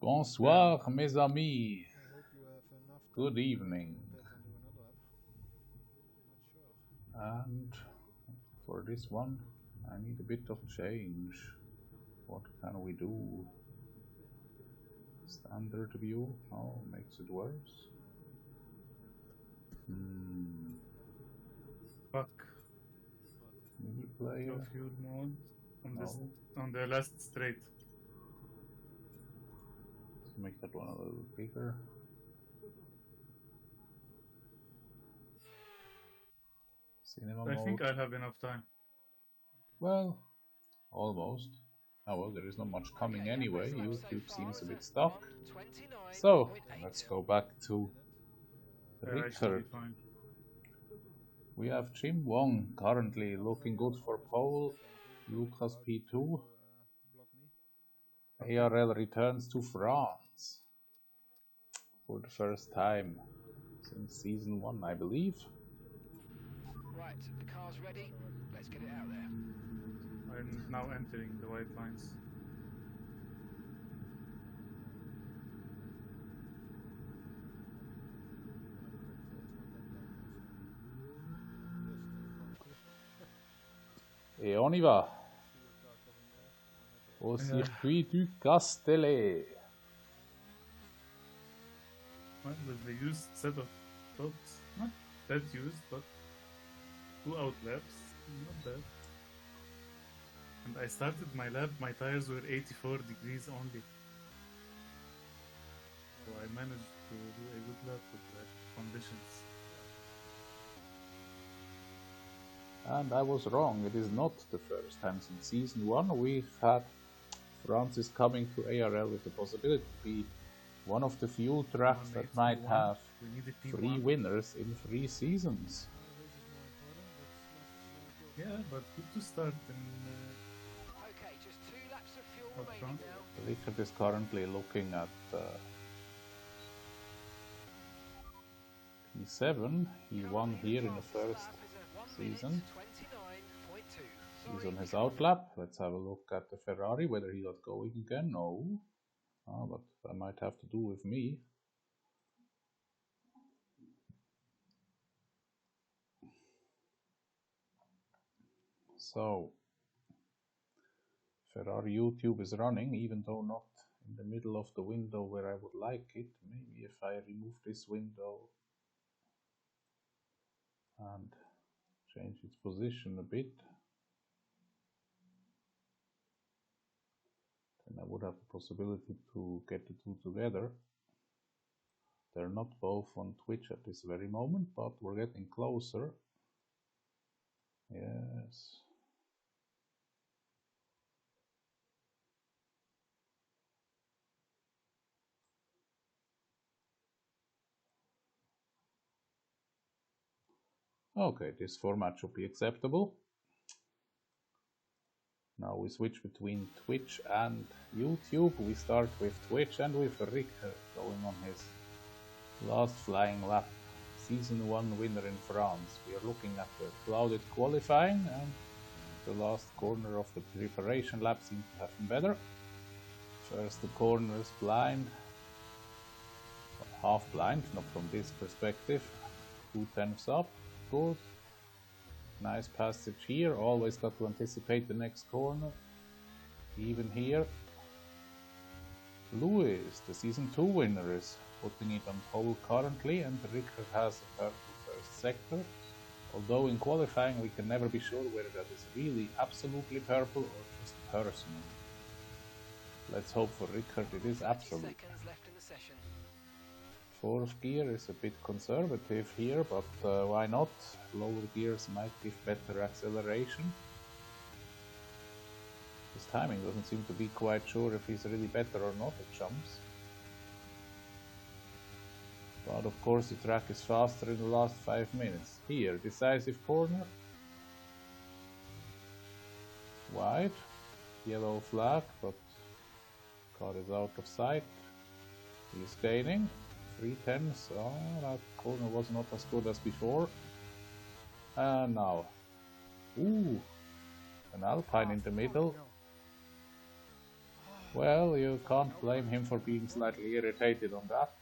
Bonsoir, mes amis. Good evening. And for this one, I need a bit of change. What can we do? Standard view? Oh, makes it worse. Fuck. Mini player. Fuel mode on the last straight. Let's make that one a little bigger. Cinema mode. I think I'll have enough time. Well, almost. Oh well, there is not much coming anyway. YouTube seems a bit stuck. So, let's go back to Richard. We have Jim Wong currently looking good for pole. Lucas P2. ARL returns to France for the first time since season 1, I believe. Right, the car's ready. Let's get it out there. I'm now entering the white lines. Et on y va au circuit du Castellet. Well, with the used set of tops, not that used, but 2 out laps, not bad. And I started my lap, my tires were 84 degrees only. So I managed to do a good lap with the conditions. And I was wrong, it is not the first time since season 1 we've had France coming to ARL with the possibility to be one of the few tracks that might have 3 winners in 3 seasons. Yeah, but good to start in okay, just 2 laps of fuel remaining now. Richard is currently looking at P7. He won here in the first season. He's on his outlap. Let's have a look at the Ferrari, whether he got going again. No. Oh, but that might have to do with me. So, Ferrari YouTube is running, even though not in the middle of the window where I would like it. Maybe if I remove this window and change its position a bit, then I would have the possibility to get the two together. They're not both on Twitch at this very moment, but we're getting closer. Yes. Okay, this format should be acceptable. Now we switch between Twitch and YouTube. We start with Twitch and with Richter going on his last flying lap. Season 1 winner in France. We are looking at the clouded qualifying, and the last corner of the preparation lap seems to have been better. First the corners blind, half blind, not from this perspective. 2/10 up, good. Nice passage here, always got to anticipate the next corner. Even here, Lewis, the season 2 winner, is putting it on pole currently, and Richter has a purple first sector. Although in qualifying we can never be sure whether that is really absolutely purple or just personal. Let's hope for Richter it is absolute. 4th gear is a bit conservative here, but why not? Lower gears might give better acceleration. His timing doesn't seem to be quite sure if he's really better or not at jumps. But of course the track is faster in the last 5 minutes. Here, decisive corner. Wide. Yellow flag, but car is out of sight. He's gaining. 3/10. Oh, that corner was not as good as before. And now. Ooh. An Alpine in the middle. Well, you can't blame him for being slightly irritated on that.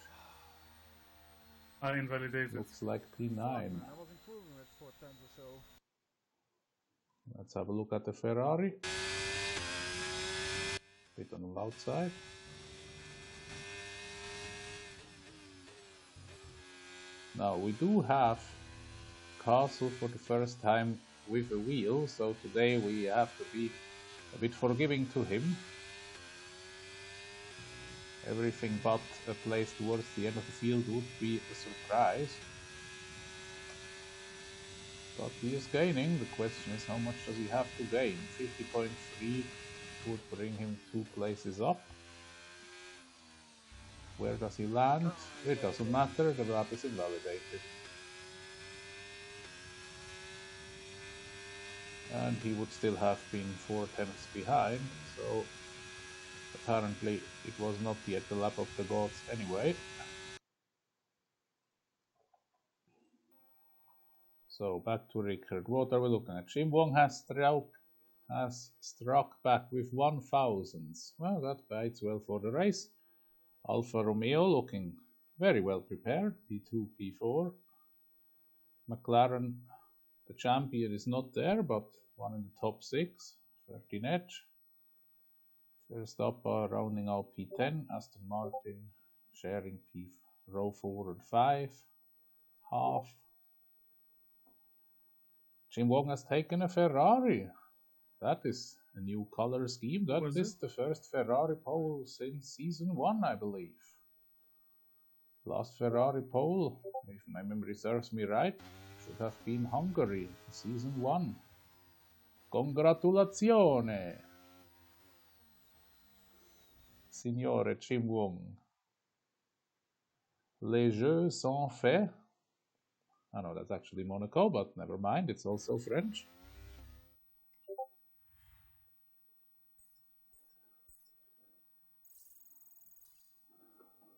I invalidated. Looks like P9. I was improving it 4 times or so. Let's have a look at the Ferrari. Bit on the loud side. Now we do have Castle for the first time with a wheel, so today we have to be a bit forgiving to him. Everything but a place towards the end of the field would be a surprise. But he is gaining. The question is, how much does he have to gain? 50.3 would bring him 2 places up. Where does he land? It doesn't matter, the lap is invalidated. And he would still have been 4 tenths behind, so apparently it was not yet the lap of the gods anyway. So back to Rickard. What are we looking at? Jim Wong has struck back with 1,000. Well, that bites well for the race. Alfa Romeo looking very well prepared. P2, P4. McLaren, the champion, is not there, but one in the top 6. 13 edge. Verstappen rounding out P10. Aston Martin sharing P row 4 and 5. Half. Jim Wong has taken a Ferrari. That is a new color scheme. That is the first Ferrari pole since season 1, I believe. Last Ferrari pole, if my memory serves me right, should have been Hungary, season 1. Congratulazione, Signore Jim Wong. Les jeux sont faits. I know that's actually Monaco, but never mind, it's also French.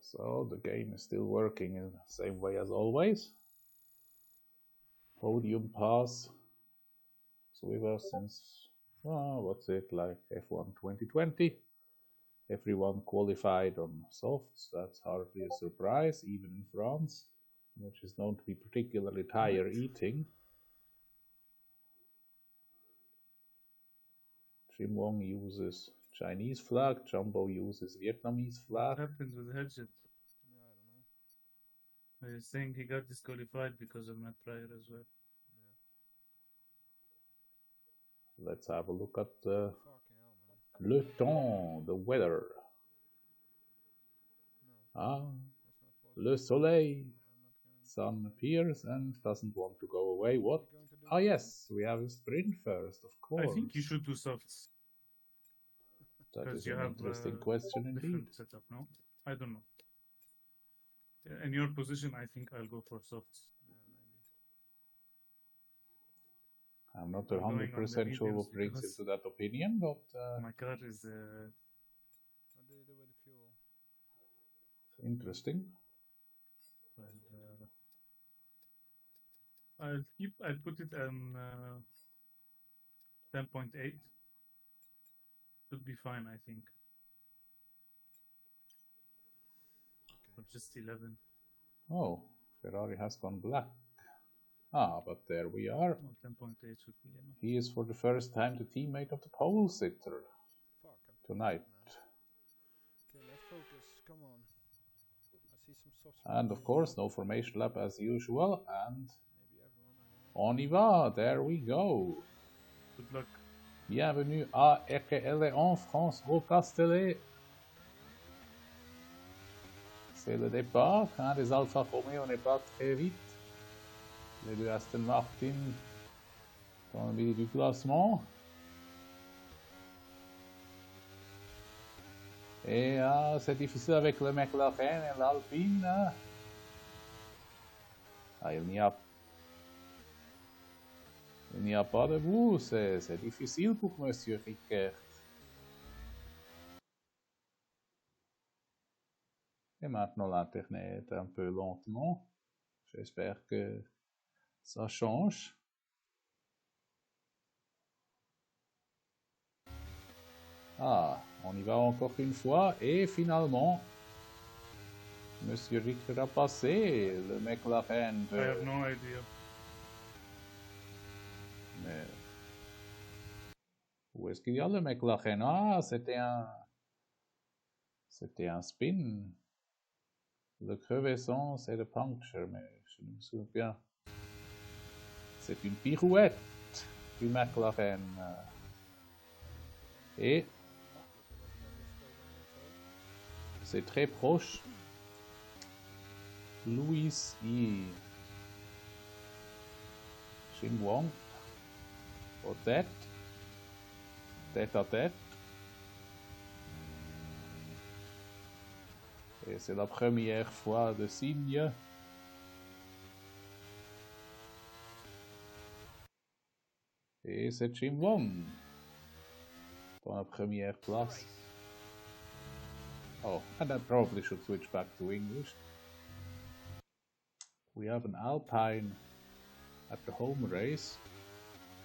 So the game is still working in the same way as always. Podium pass. So we were since, what's it, like F1 2020. Everyone qualified on softs, that's hardly a surprise, even in France, which is known to be particularly tire eating. Jim Wong uses Chinese flag, Jumbo uses Vietnamese flag. What happened with Hedget? Yeah, I don't know. They're saying he got disqualified because of Matt Pryor as well. Yeah. Let's have a look at the Fucking hell, man. le temps, the weather. No, Le soleil. Sun appears and doesn't want to go away. What? Oh yes, we have a sprint first, of course. I think you should do softs. That is you an have interesting question indeed. Different setup, no? I don't know. In your position, I think I'll go for softs. Yeah, maybe. I'm not 100% sure what brings you to that opinion, but my car is What do you do with the fuel? interesting. Well, I'll put it on 10.8. Should be fine, I think. Or just 11. Oh, Ferrari has gone black. Ah, but there we are. Oh, 10.8 should be enough. He is for the first time the teammate of the pole sitter tonight. Okay, let's focus. Come on. I see some soft. And of course, no formation lap as usual. And Maybe everyone. on y va. There we go. Good luck. Bienvenue à ARL en France au Castellet. C'est le départ. Un des Alfa Romeo n'est pas très vite. Les deux Aston Martin dans le milieu du classement. Et c'est difficile avec le McLaren et l'Alpine. Ah, il n'y a pas de bout, c'est difficile pour Monsieur Rickert. Et maintenant l'internet un peu lentement. J'espère que ça change. Ah, on y va encore une fois et finalement, Monsieur Richter a passé le McLaren I have no idea. Mais où est-ce qu'il y a le McLaren? Ah, c'était un spin. Le crevaison, c'est le puncture, mais je me souviens. C'est une pirouette du McLaren. Et c'est très proche. Louis et Jim Wong au tête à tête. Et c'est la première fois de signe. Et c'est Jim Wong dans la première place. Oh, and I probably should switch back to English. We have an Alpine at the home race,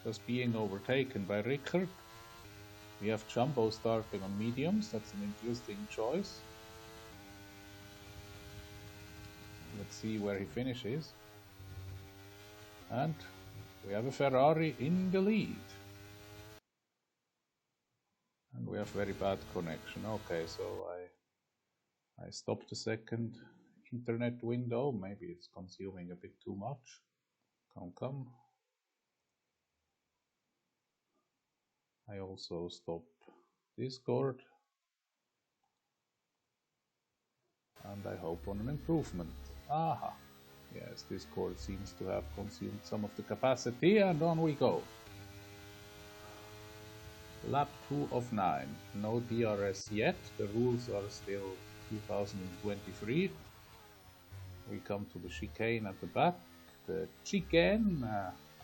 just being overtaken by Rickert. We have Jumbo starting on mediums, that's an interesting choice. Let's see where he finishes. And we have a Ferrari in the lead. And we have very bad connection. Okay, so I stopped the second internet window. Maybe it's consuming a bit too much. Come. I also stop Discord. And I hope on an improvement. Aha. Yes, Discord seems to have consumed some of the capacity, and on we go. Lap 2 of 9. No DRS yet. The rules are still 2023. We come to the chicane at the back. The chicane,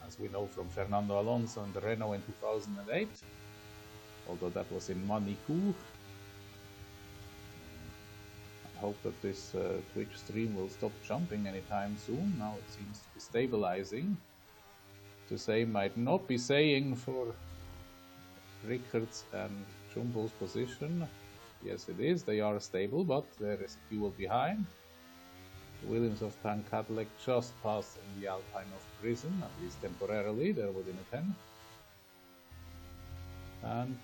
as we know from Fernando Alonso and the Renault in 2008, although that was in Manicourt. I hope that this Twitch stream will stop jumping anytime soon. Now it seems to be stabilizing. The same might not be saying for Rickards and Jumbo's position. Yes, it is. They are stable, but there is a fuel behind. The Williams of Pan Cadillac just passing the Alpine of Prison, at least temporarily. They're within a 10. And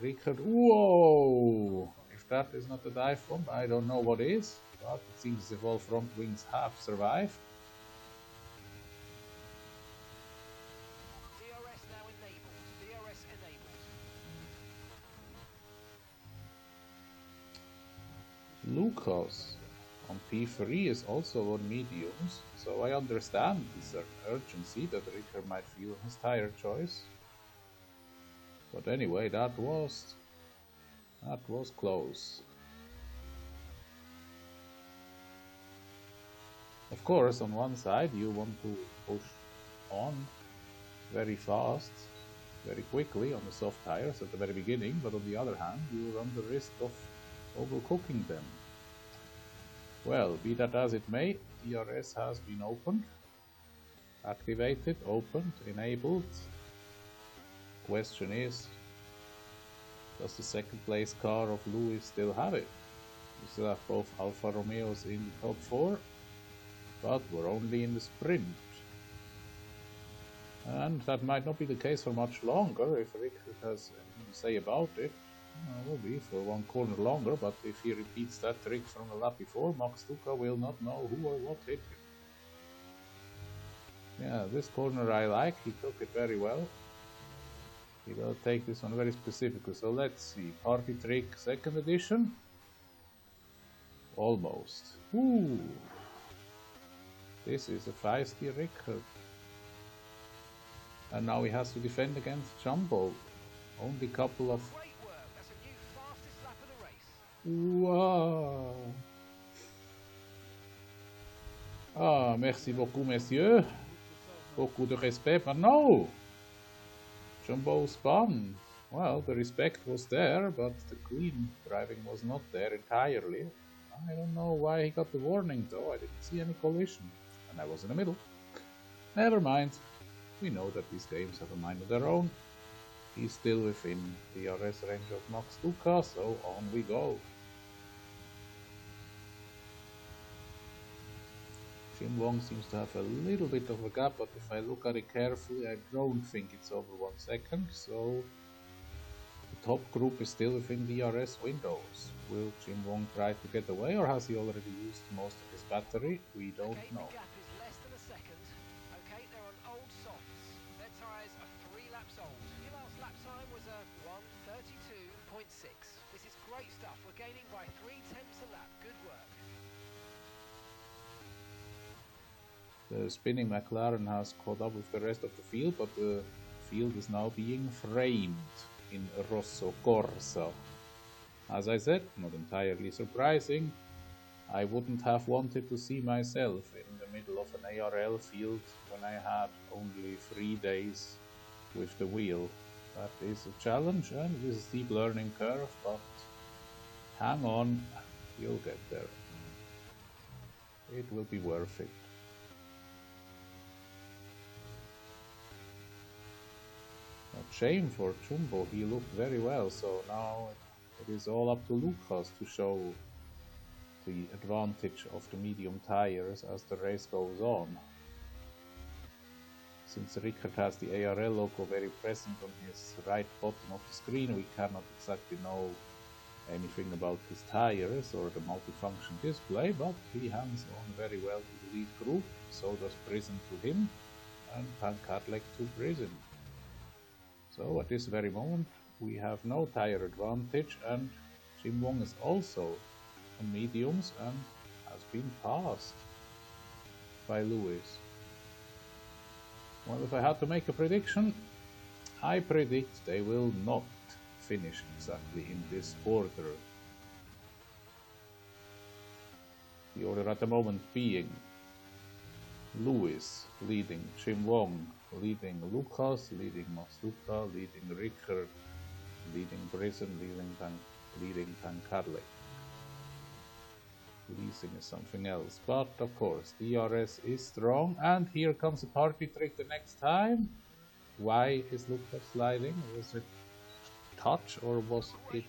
Rickard, whoa! If that is not a dive bomb, I don't know what is. But it seems as if all front wings have survived. DRS now enabled. DRS enabled. Lucas on P3 is also on mediums, so I understand the certain urgency that Rickard might feel in his tire choice. But anyway, that was close. Of course, on one side you want to push on very fast, very quickly on the soft tires at the very beginning, but on the other hand you run the risk of overcooking them. Well, be that as it may, DRS has been opened, activated, opened, enabled. Question is, does the second place car of Lewis still have it? We still have both Alfa Romeos in the top 4, but we're only in the sprint. And that might not be the case for much longer. If Rickard has anything to say about it, it will be for one corner longer, but if he repeats that trick from the lap before, Max Duca will not know who or what hit him. Yeah, this corner I like, he took it very well. He will take this one very specifically, so let's see. Party trick, second edition? Almost. Ooh! This is a feisty Rickard. And now he has to defend against Jumbo. Only couple of... Great work. That's a new fastest lap of the race. Wow! Ah, merci beaucoup, messieurs. Beaucoup de respect, but no! Jumbo spun. Well, the respect was there, but the clean driving was not there entirely. I don't know why he got the warning though, I didn't see any collision. And I was in the middle. Never mind. We know that these games have a mind of their own. He's still within the DRS range of Max Duca, so on we go. Jim Wong seems to have a little bit of a gap, but if I look at it carefully, I don't think it's over 1 second, so the top group is still within DRS windows. Will Jim Wong try to get away, or has he already used most of his battery? We don't know. The gap is less than a second. Okay, they're on old softs. Their tyres are 3 laps old. Your last lap time was a 1:32.6. This is great stuff. We're gaining by 3 tenths a lap. Good work. The spinning McLaren has caught up with the rest of the field, but the field is now being framed in Rosso Corsa. As I said, not entirely surprising. I wouldn't have wanted to see myself in the middle of an ARL field when I had only 3 days with the wheel. That is a challenge, and it is a steep learning curve, but hang on, you'll get there. It will be worth it. A shame for Jumbo, he looked very well, so now it is all up to Lucas to show the advantage of the medium tires as the race goes on. Since Rickard has the ARL logo very present on his right bottom of the screen, we cannot exactly know anything about his tires or the multifunction display, but he hangs on very well to the lead group, so does Prison to him, and Pankadlek to Prison. So at this very moment we have no tire advantage, and Jim Wong is also on mediums and has been passed by Lewis. Well, if I had to make a prediction, I predict they will not finish exactly in this order. The order at the moment being Lewis leading Jim Wong, leading Lucas, leading Masuka, leading Rickard, leading Prison, leading Pankadlek. Leasing is something else, but of course DRS is strong, and here comes a party trick the next time. Why is Lucas sliding? Was it touch or was it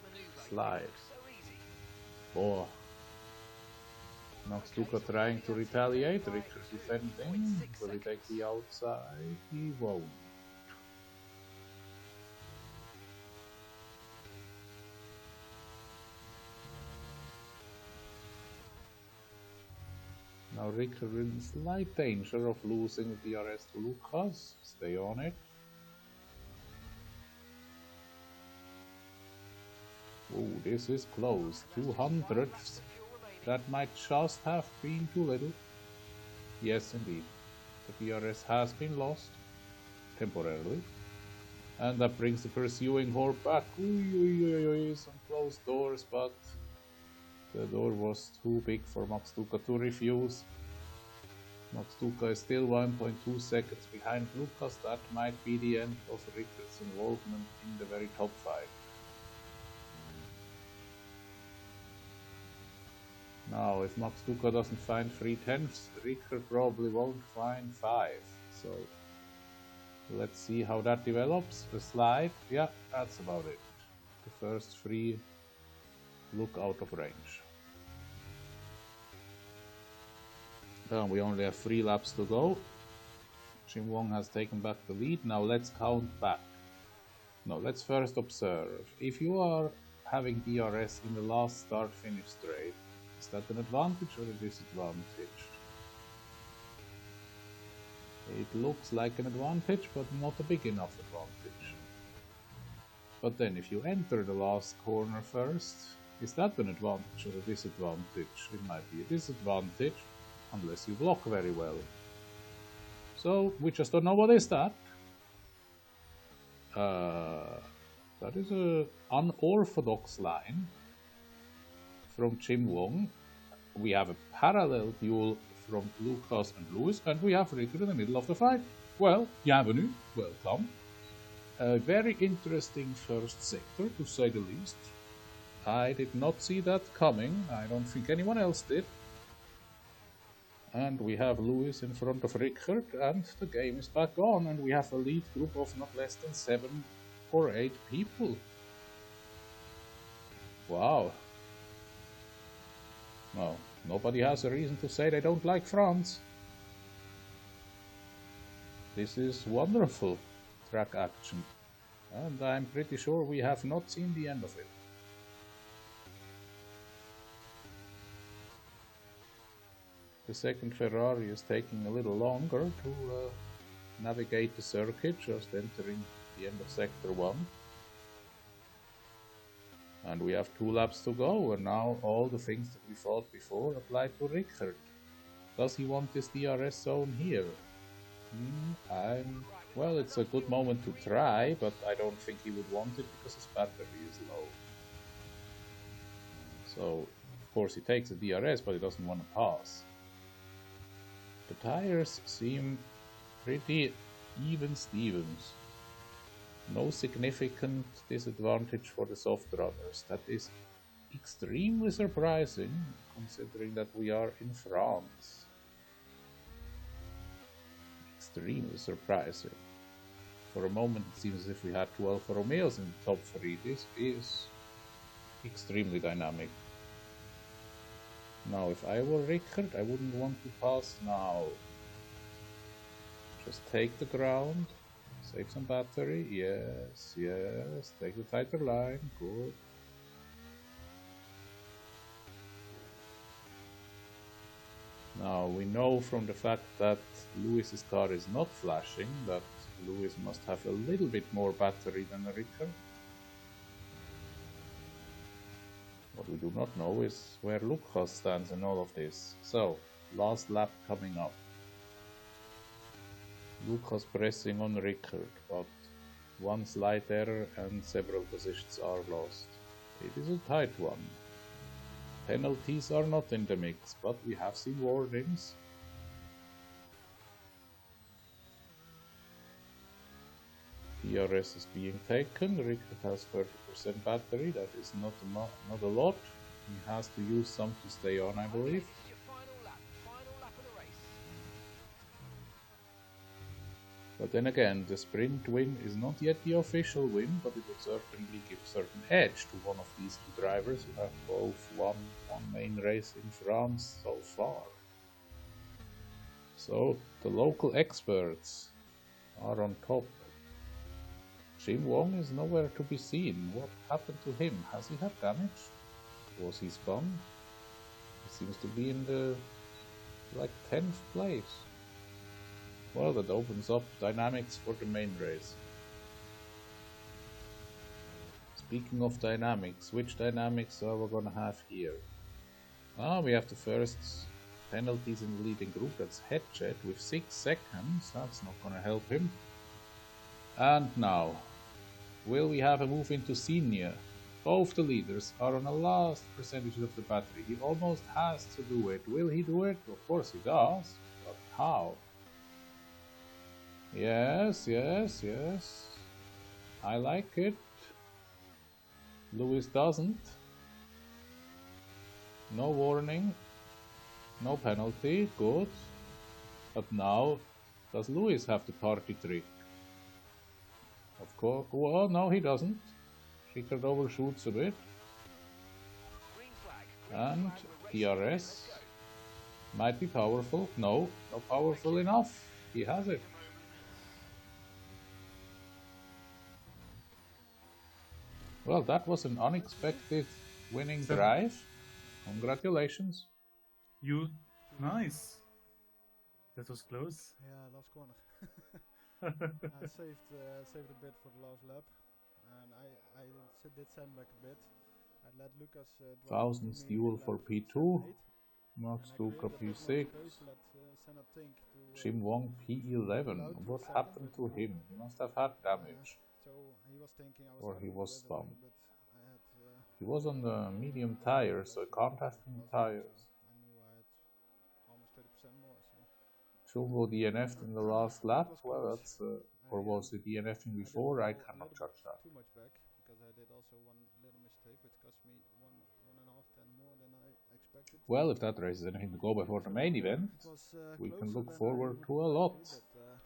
slide? Oh, Max Duca trying to retaliate, Rickard defending. Will he take the outside? He won't. Now Rickard in slight danger of losing the DRS to Lucas. Stay on it. Oh, this is close. 200ths. That might just have been too little. Yes, indeed. The DRS has been lost. Temporarily. And that brings the pursuing horde back. Some closed doors, but the door was too big for Max Duca to refuse. Max Duca is still 1.2 seconds behind Lucas. That might be the end of Rickard's involvement in the very top 5. Now, if Max Duca doesn't find 3/10, Rickard probably won't find 5. So, let's see how that develops. The slide, yeah, that's about it. The first 3 look out of range. We only have 3 laps to go. Jim Wong has taken back the lead. Now let's count back. No, let's first observe. If you are having DRS in the last start-finish straight, is that an advantage or a disadvantage? It looks like an advantage, but not a big enough advantage. But then if you enter the last corner first, is that an advantage or a disadvantage? It might be a disadvantage, unless you block very well. So, we just don't know what is that. That is an unorthodox line from Jim Wong. We have a parallel duel from Lucas and Lewis, and we have Rickard in the middle of the fight. Well, bienvenue, welcome. A very interesting first sector, to say the least. I did not see that coming. I don't think anyone else did. And we have Lewis in front of Rickard, and the game is back on, and we have a lead group of not less than 7 or 8 people. Wow. Well, nobody has a reason to say they don't like France. This is wonderful track action, and I'm pretty sure we have not seen the end of it. The second Ferrari is taking a little longer to navigate the circuit, just entering the end of sector 1. And we have 2 laps to go, and now all the things that we thought before apply to Rickard. Does he want this DRS zone here? Well, it's a good moment to try, but I don't think he would want it because his battery is low. So, of course, he takes the DRS, but he doesn't want to pass. The tires seem pretty even Stevens. No significant disadvantage for the soft runners. That is extremely surprising, considering that we are in France. Extremely surprising. For a moment it seems as if we had 2 Alfa Romeos in the top 3. This is extremely dynamic. Now, if I were Rickard, I wouldn't want to pass now. Just take the ground, save some battery, yes, yes, take the tighter line, good. Now, we know from the fact that Lewis's car is not flashing, that Lewis must have a little bit more battery than Rickard. What we do not know is where Lucas stands in all of this. So, last lap coming up. Lucas pressing on Rickard, but one slight error and several positions are lost. It is a tight one. Penalties are not in the mix, but we have seen warnings. DRS is being taken. Rickard has 30% battery. That is not a lot. He has to use some to stay on, I believe. This is your final lap of the race. But then again, the sprint win is not yet the official win, but it would certainly give certain edge to one of these 2 drivers who have both won one main race in France so far. So, the local experts are on top. Jim Wong is nowhere to be seen. What happened to him? Has he had damage? Was he spun? He seems to be in the 10th place. Well, that opens up dynamics for the main race. Speaking of dynamics, which dynamics are we gonna have here? We have the first penalties in the leading group. That's Hedged with 6 seconds. That's not gonna help him. And now, will we have a move into senior? Both the leaders are on the last percentages of the battery. He almost has to do it. Will he do it? Of course he does. But how? Yes, yes, yes. I like it. Lewis doesn't. No warning. No penalty. Good. But now, does Lewis have the party trick? Of course. Well, no, he doesn't. Rickard overshoots a bit. And DRS might be powerful. No, not powerful enough. He has it. Well, that was an unexpected winning drive. Congratulations. Nice. That was close. Yeah, last corner. I saved a bit for the last lap, and I did send back a bit. I let Lucas Thousands duel for P2, Max Duca P6, Jim Wong P11. What happened to him? He must have had damage. So he was thinking I was or he was stunned. but I had He was on the medium tires, so it can't have been tires. I knew I had almost 30% more. So Chumbo DNF'd in the last lap. Well, that's or was it DNFing before? I cannot judge that. too much back because I did also one little mistake which cost me one and a half ten more than I expected. Well, if that race is anything to go before the main event, It was we can closer look than I forward would to a want lot. but,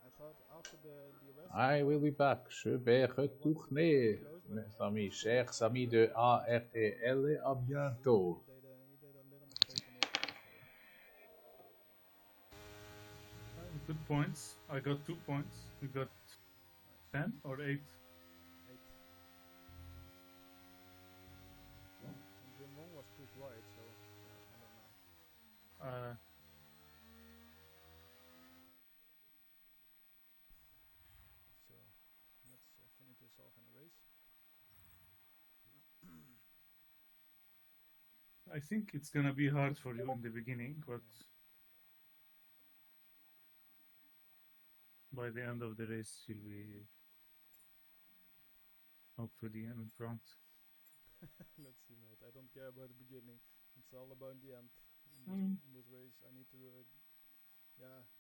I thought after the I will be back. Je vais retourner, mes amis, chers amis de ARL, à bientôt. You did a little mistake on your part, so Good points. I got 2 points. You got 10 or 8? 8. And Jim Wong was pushed wide, so I don't know. So let's finish this off in a race. I think it's gonna be hard for you in the beginning, but by the end of the race, you'll be hopefully in front. Let's see, mate. I don't care about the beginning. It's all about the end. In this race, I need to.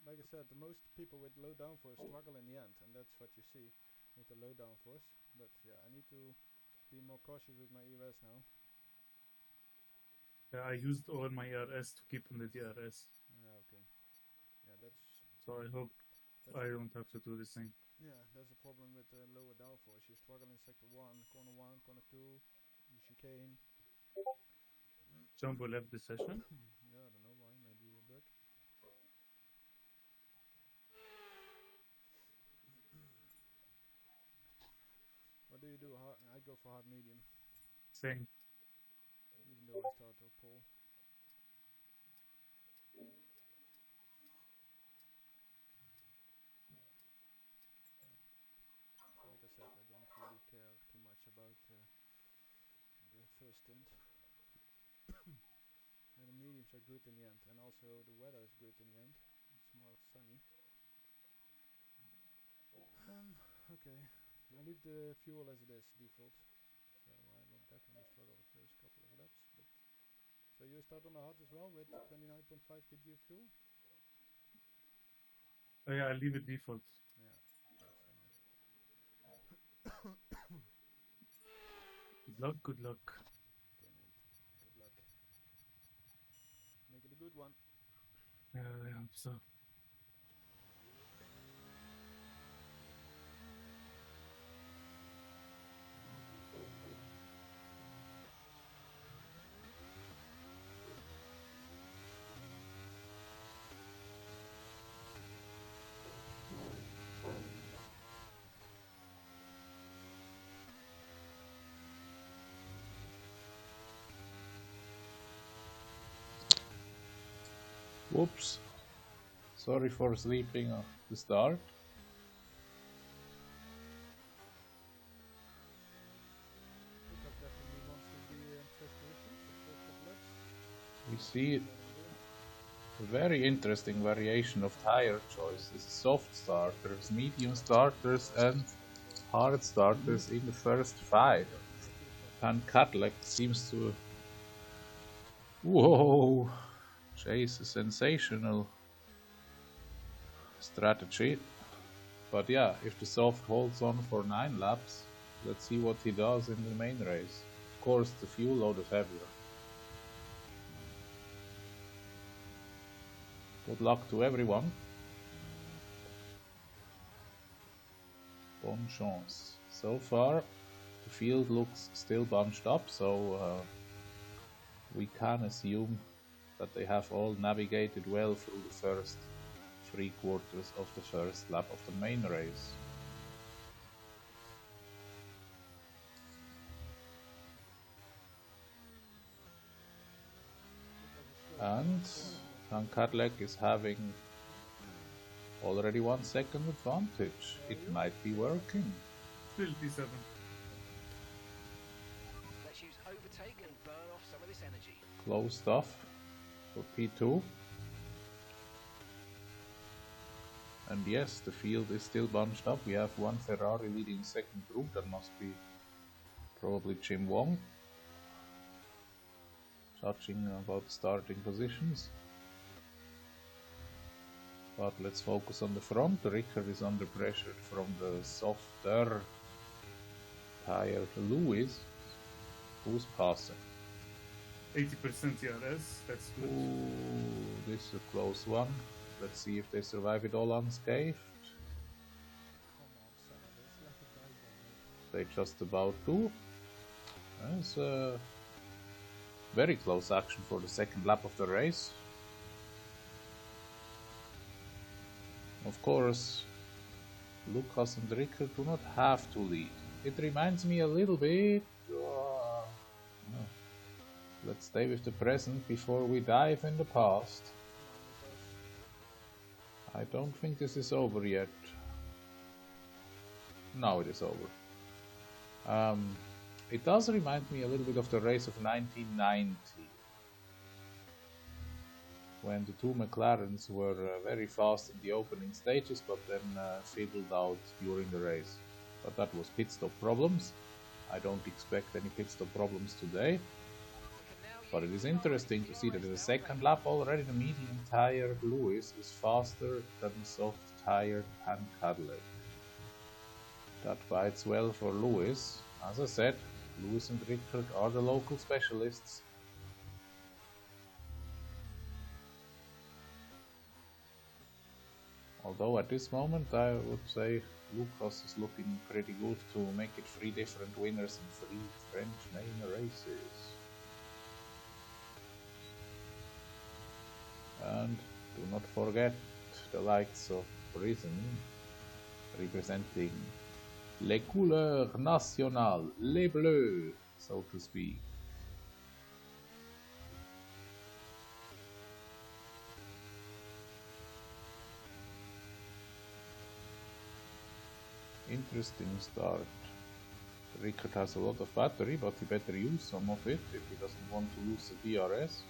Like I said, the most people with low downforce struggle in the end, and that's what you see with the low downforce. But yeah, I need to be more cautious with my ERS now. I used all my ARS to keep on the DRS. Okay. Yeah, that's. So I hope I don't have to do the same. Yeah, that's the problem with lower downforce. You struggle in sector 1, corner 2, the chicane. Jumbo left the session. Yeah, I don't know why. Maybe a bug. What do you do? I go for hard medium. Same. Even though I start to pull. Like I said, I don't really care too much about the first stint. And the mediums are good in the end, and also the weather is good in the end. It's more sunny. Okay, I leave the fuel as it is, default. So I will definitely struggle the first couple of laps. But so you start on the hot as well with 29.5 kg of fuel? Oh yeah, I'll leave it default. Yeah. Good luck, good luck. Okay, mate. Good luck. Make it a good one. Yeah, I hope so. Whoops. Sorry for sleeping at the start. Pickup definitely wants to be in first position for the first couple laps. We see a very interesting variation of tire choices. Soft starters, medium starters and hard starters in the first 5. Pan Cadillac seems to... Whoa! Chase a sensational strategy. But yeah, if the soft holds on for 9 laps, let's see what he does in the main race. Of course, the fuel load is heavier. Good luck to everyone. Bonne chance. So far, the field looks still bunched up, so we can assume that they have all navigated well through the first 3/4 of the first lap of the main race. And Van Cadillac is having already 1 second advantage. It might be working. Still P7. Let's use overtake and burn off some of this energy. Close stuff for P2. And yes, the field is still bunched up. We have 1 Ferrari leading second group. That must be probably Jim Wong. Judging about starting positions. But let's focus on the front. Rickard is under pressure from the softer tire Lewis, who's passing. 80% TRS, that's good. Ooh, this is a close one. Let's see if they survive it all unscathed. Come on, They just about do. It's a very close action for the second lap of the race. Of course, Lucas and Rickard do not have to lead. It reminds me a little bit. Let's stay with the present before we dive in the past. I don't think this is over yet. Now it is over. It does remind me a little bit of the race of 1990, when the two McLarens were very fast in the opening stages, but then fizzled out during the race. But that was pit stop problems. I don't expect any pit stop problems today. But it is interesting to see that in the second lap already the medium tire Lewis is faster than the soft tire Pan Cadillac. That bites well for Lewis. As I said, Lewis and Rickard are the local specialists. Although at this moment I would say Lucas is looking pretty good to make it 3 different winners in 3 French main races. And do not forget the likes of Prison, representing les couleurs nationales, les bleus, so to speak. Interesting start. Rickard has a lot of battery, but he better use some of it if he doesn't want to lose the DRS.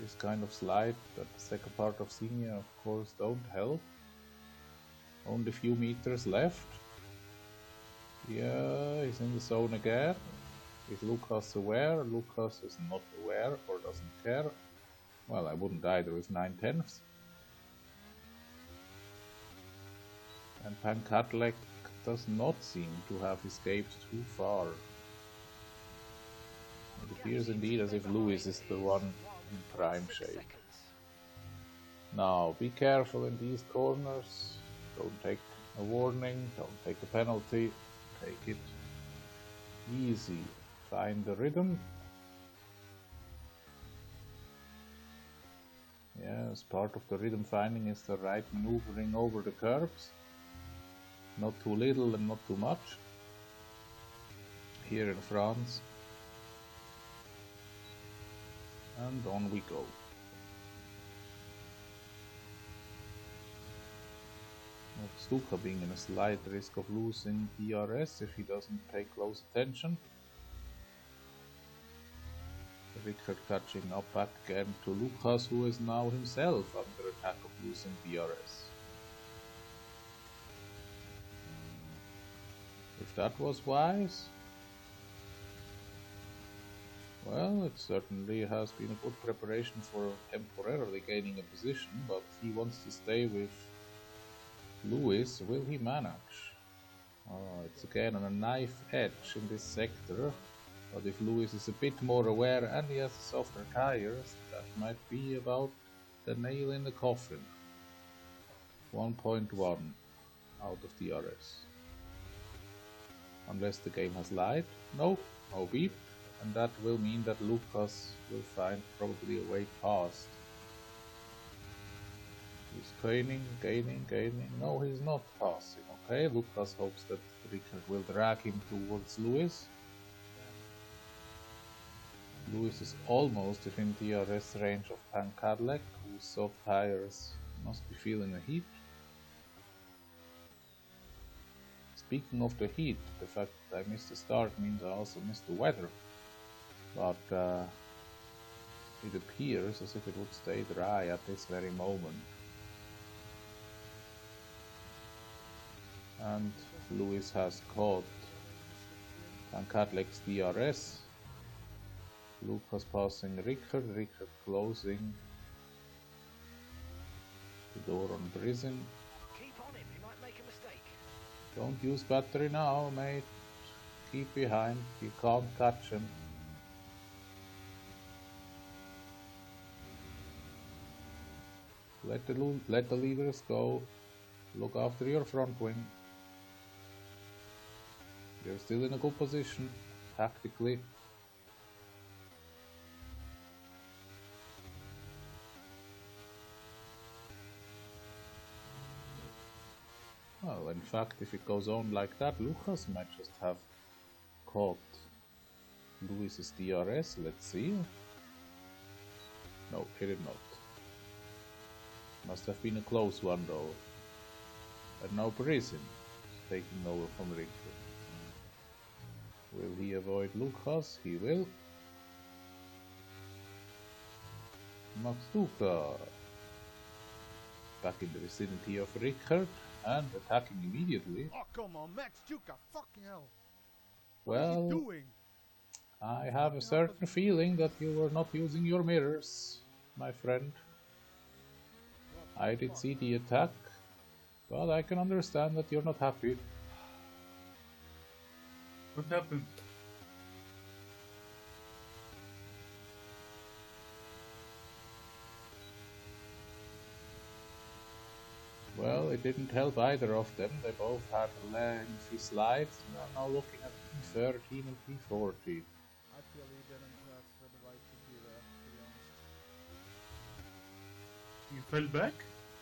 This kind of slide that the second part of Senior of course don't help. Only a few meters left. Yeah, he's in the zone again. Is Lucas aware? Lucas is not aware or doesn't care. Well, I wouldn't either with 9/10. And Pan Cadillac does not seem to have escaped too far. It appears indeed as if Lewis is the one in prime shape. Now, be careful in these corners. Don't take a warning, don't take a penalty. Take it easy. Find the rhythm. Yes, part of the rhythm finding is the right maneuvering over the curbs. Not too little and not too much. Here in France. And on we go. Stuka being in a slight risk of losing DRS if he doesn't pay close attention. Rickard catching up back again to Lucas, who is now himself under attack of losing DRS. If that was wise, well, it certainly has been a good preparation for temporarily gaining a position, but he wants to stay with Lewis. Will he manage? It's again on a knife edge in this sector, but if Lewis is a bit more aware and he has softer tires, that might be about the nail in the coffin. 1.1 out of DRS. Unless the game has lied. No beep. And that will mean that Lucas will find probably a way past. He's gaining. No, he's not passing. Okay, Lucas hopes that Rickard will drag him towards Lewis. Lewis is almost within DRS range of Pan Cadillac, whose soft tires must be feeling the heat. Speaking of the heat, the fact that I missed the start means I also missed the weather. But it appears as if it would stay dry at this very moment. And Lewis has caught Pan Cadillac's DRS. Lucas passing Rickard closing the door on Prison. Keep on him, he might make a mistake. Don't use battery now, mate. Keep behind, you can't catch him. Let the leaders go. Look after your front wing. You're still in a good position, tactically. Well, in fact, if it goes on like that, Lucas might just have caught Luis's DRS. Let's see. No, he did not. Must have been a close one though. And now Brizin taking over from Richter. Will he avoid Lucas? He will. Max Duca back in the vicinity of Rickard and attacking immediately. Oh, come on, Max Duca, fucking hell. Well, what is he doing? I have a certain feeling that you were not using your mirrors, my friend. I did see the attack, but I can understand that you're not happy. What happened? Well, it didn't help either of them. They both had lengthy slides and are now looking at P13 and P14. I feel he didn't have the right to be there, to be honest. You fell back?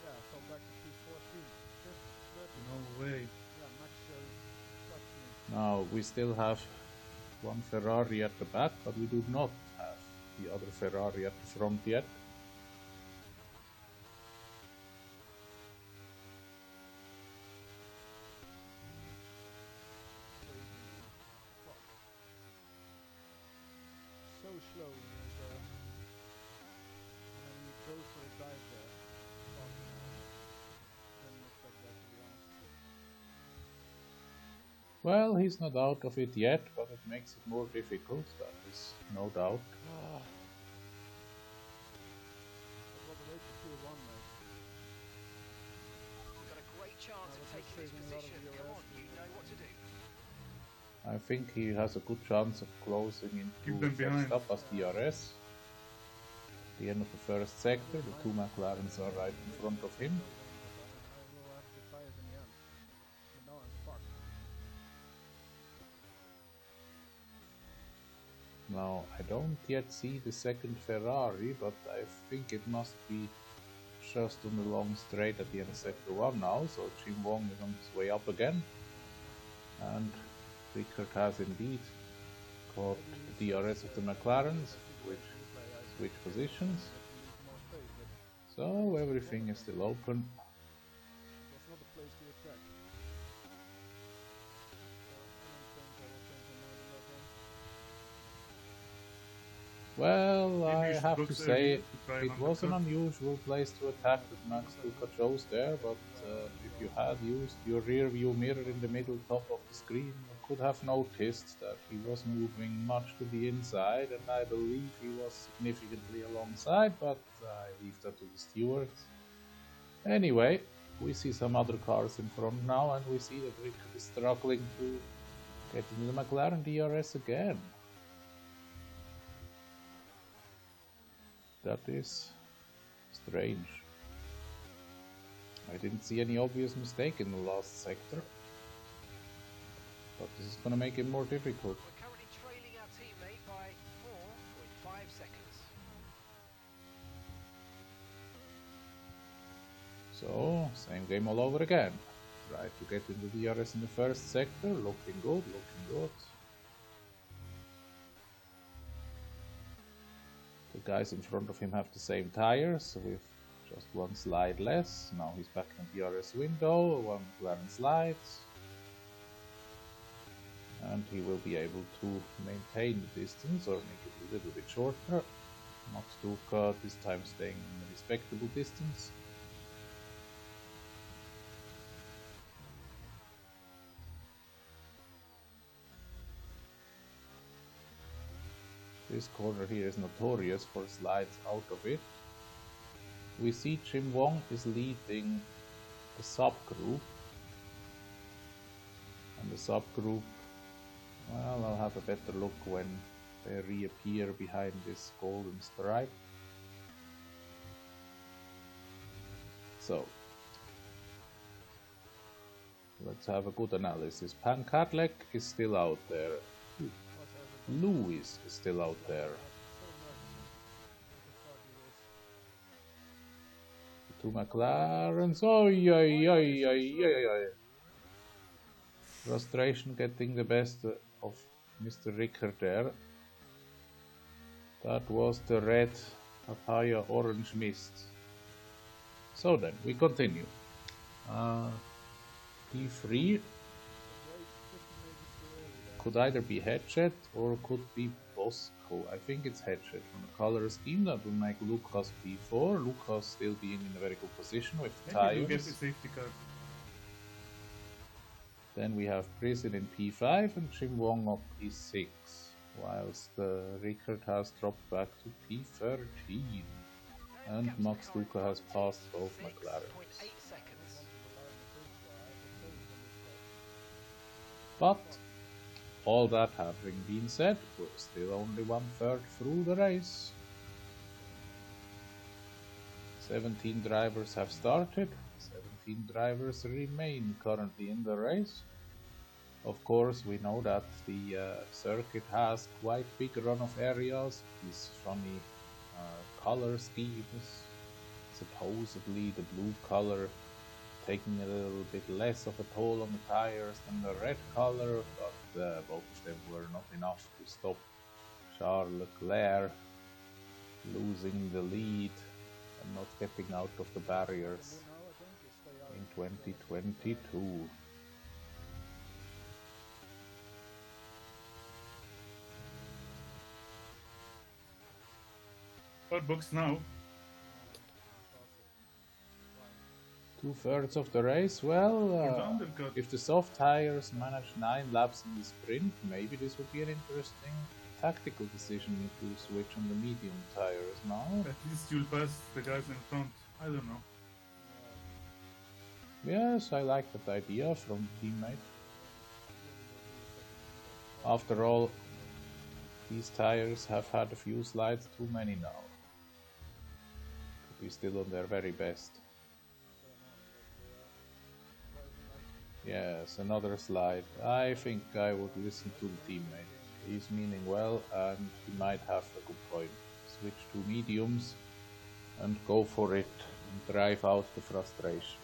Yeah, I fell back to P14. 13. No way. Yeah, Max touched me. Now, we still have one Ferrari at the back, but we do not have the other Ferrari at the front yet. So slow when you go for a dive there. Fucking hell. Didn't expect that, to be honest. Well, he's not out of it yet, but it makes it more difficult, that is no doubt. But what a way to feel one, mate. We've got a great chance I of was taking this saving a lot of position. your Come on, rest. you know what to do. I think he has a good chance of closing Keep into them behind. Verstappen's DRS. The end of the first sector, the two McLarens are right in front of him. I will have the tires in the end. But now I'm fucked. Now, I don't yet see the second Ferrari, but I think it must be just on the long straight at the end of sector 1 now, so Jim Wong is on his way up again. And Rickard has indeed caught the DRS of the McLarens, which switch positions. So everything is still open. It was not a place to attack. Well, Maybe I you should have box to say, early to try it and was an undercut. unusual place to attack that Max Duca chose there, but if you had used your rear view mirror in the middle top of the screen, you could have noticed that he was moving much to the inside, and I believe he was significantly alongside, but I leave that to the stewards. Anyway, we see some other cars in front now, and we see that Rickard is struggling to get into the McLaren DRS again. That is strange. I didn't see any obvious mistake in the last sector, but this is gonna make it more difficult. We're currently trailing our teammate by 4.5 seconds. So, same game all over again. Try to get into the DRS in the first sector, looking good, looking good. The guys in front of him have the same tires, with just one slide less. Now he's back in the DRS window, one McLaren slides. And he will be able to maintain the distance, or make it a little bit shorter. Max Duca this time staying in a respectable distance. This corner here is notorious for slides out of it. We see Jim Wong is leading the subgroup. And the subgroup, well, I'll have a better look when they reappear behind this golden stripe. So, let's have a good analysis. Pancadlec is still out there. Lewis is still out there. The 2 McLarens. Oi, oi, oi, oi, oi, oi. Frustration getting the best of Mr. Rickard there. That was the red papaya orange mist. So then, we continue. P3 could either be Hedgehog or could be Bosco. I think it's Hedgehog. From the color scheme, that will make Lucas P4. Lucas still being in a very good position with the tires. Maybe we'll get a safety car. Then we have Prison in P5 and Jim Wong up P6, whilst Rickard has dropped back to P13. And Max Duca has passed both McLarens. But, all that having been said, we're still only 1/3 through the race. 17 drivers have started, 17 drivers remain currently in the race. Of course, we know that the circuit has quite big runoff areas, these funny color schemes, supposedly the blue color taking a little bit less of a toll on the tires than the red color, but both of them were not enough to stop Charles Leclerc losing the lead and not getting out of the barriers in 2022. What box now? 2/3 of the race. Well, undercut. if the soft tires manage 9 laps in the sprint, maybe this would be an interesting tactical decision to switch on the medium tires now. At least you'll pass the guys in front. I don't know. Yes, I like that idea from teammate. After all, these tires have had a few slides too many now. Could be still on their very best. Yes, another slide. I think I would listen to the teammate. He's meaning well and he might have a good point. Switch to mediums and go for it and drive out the frustration.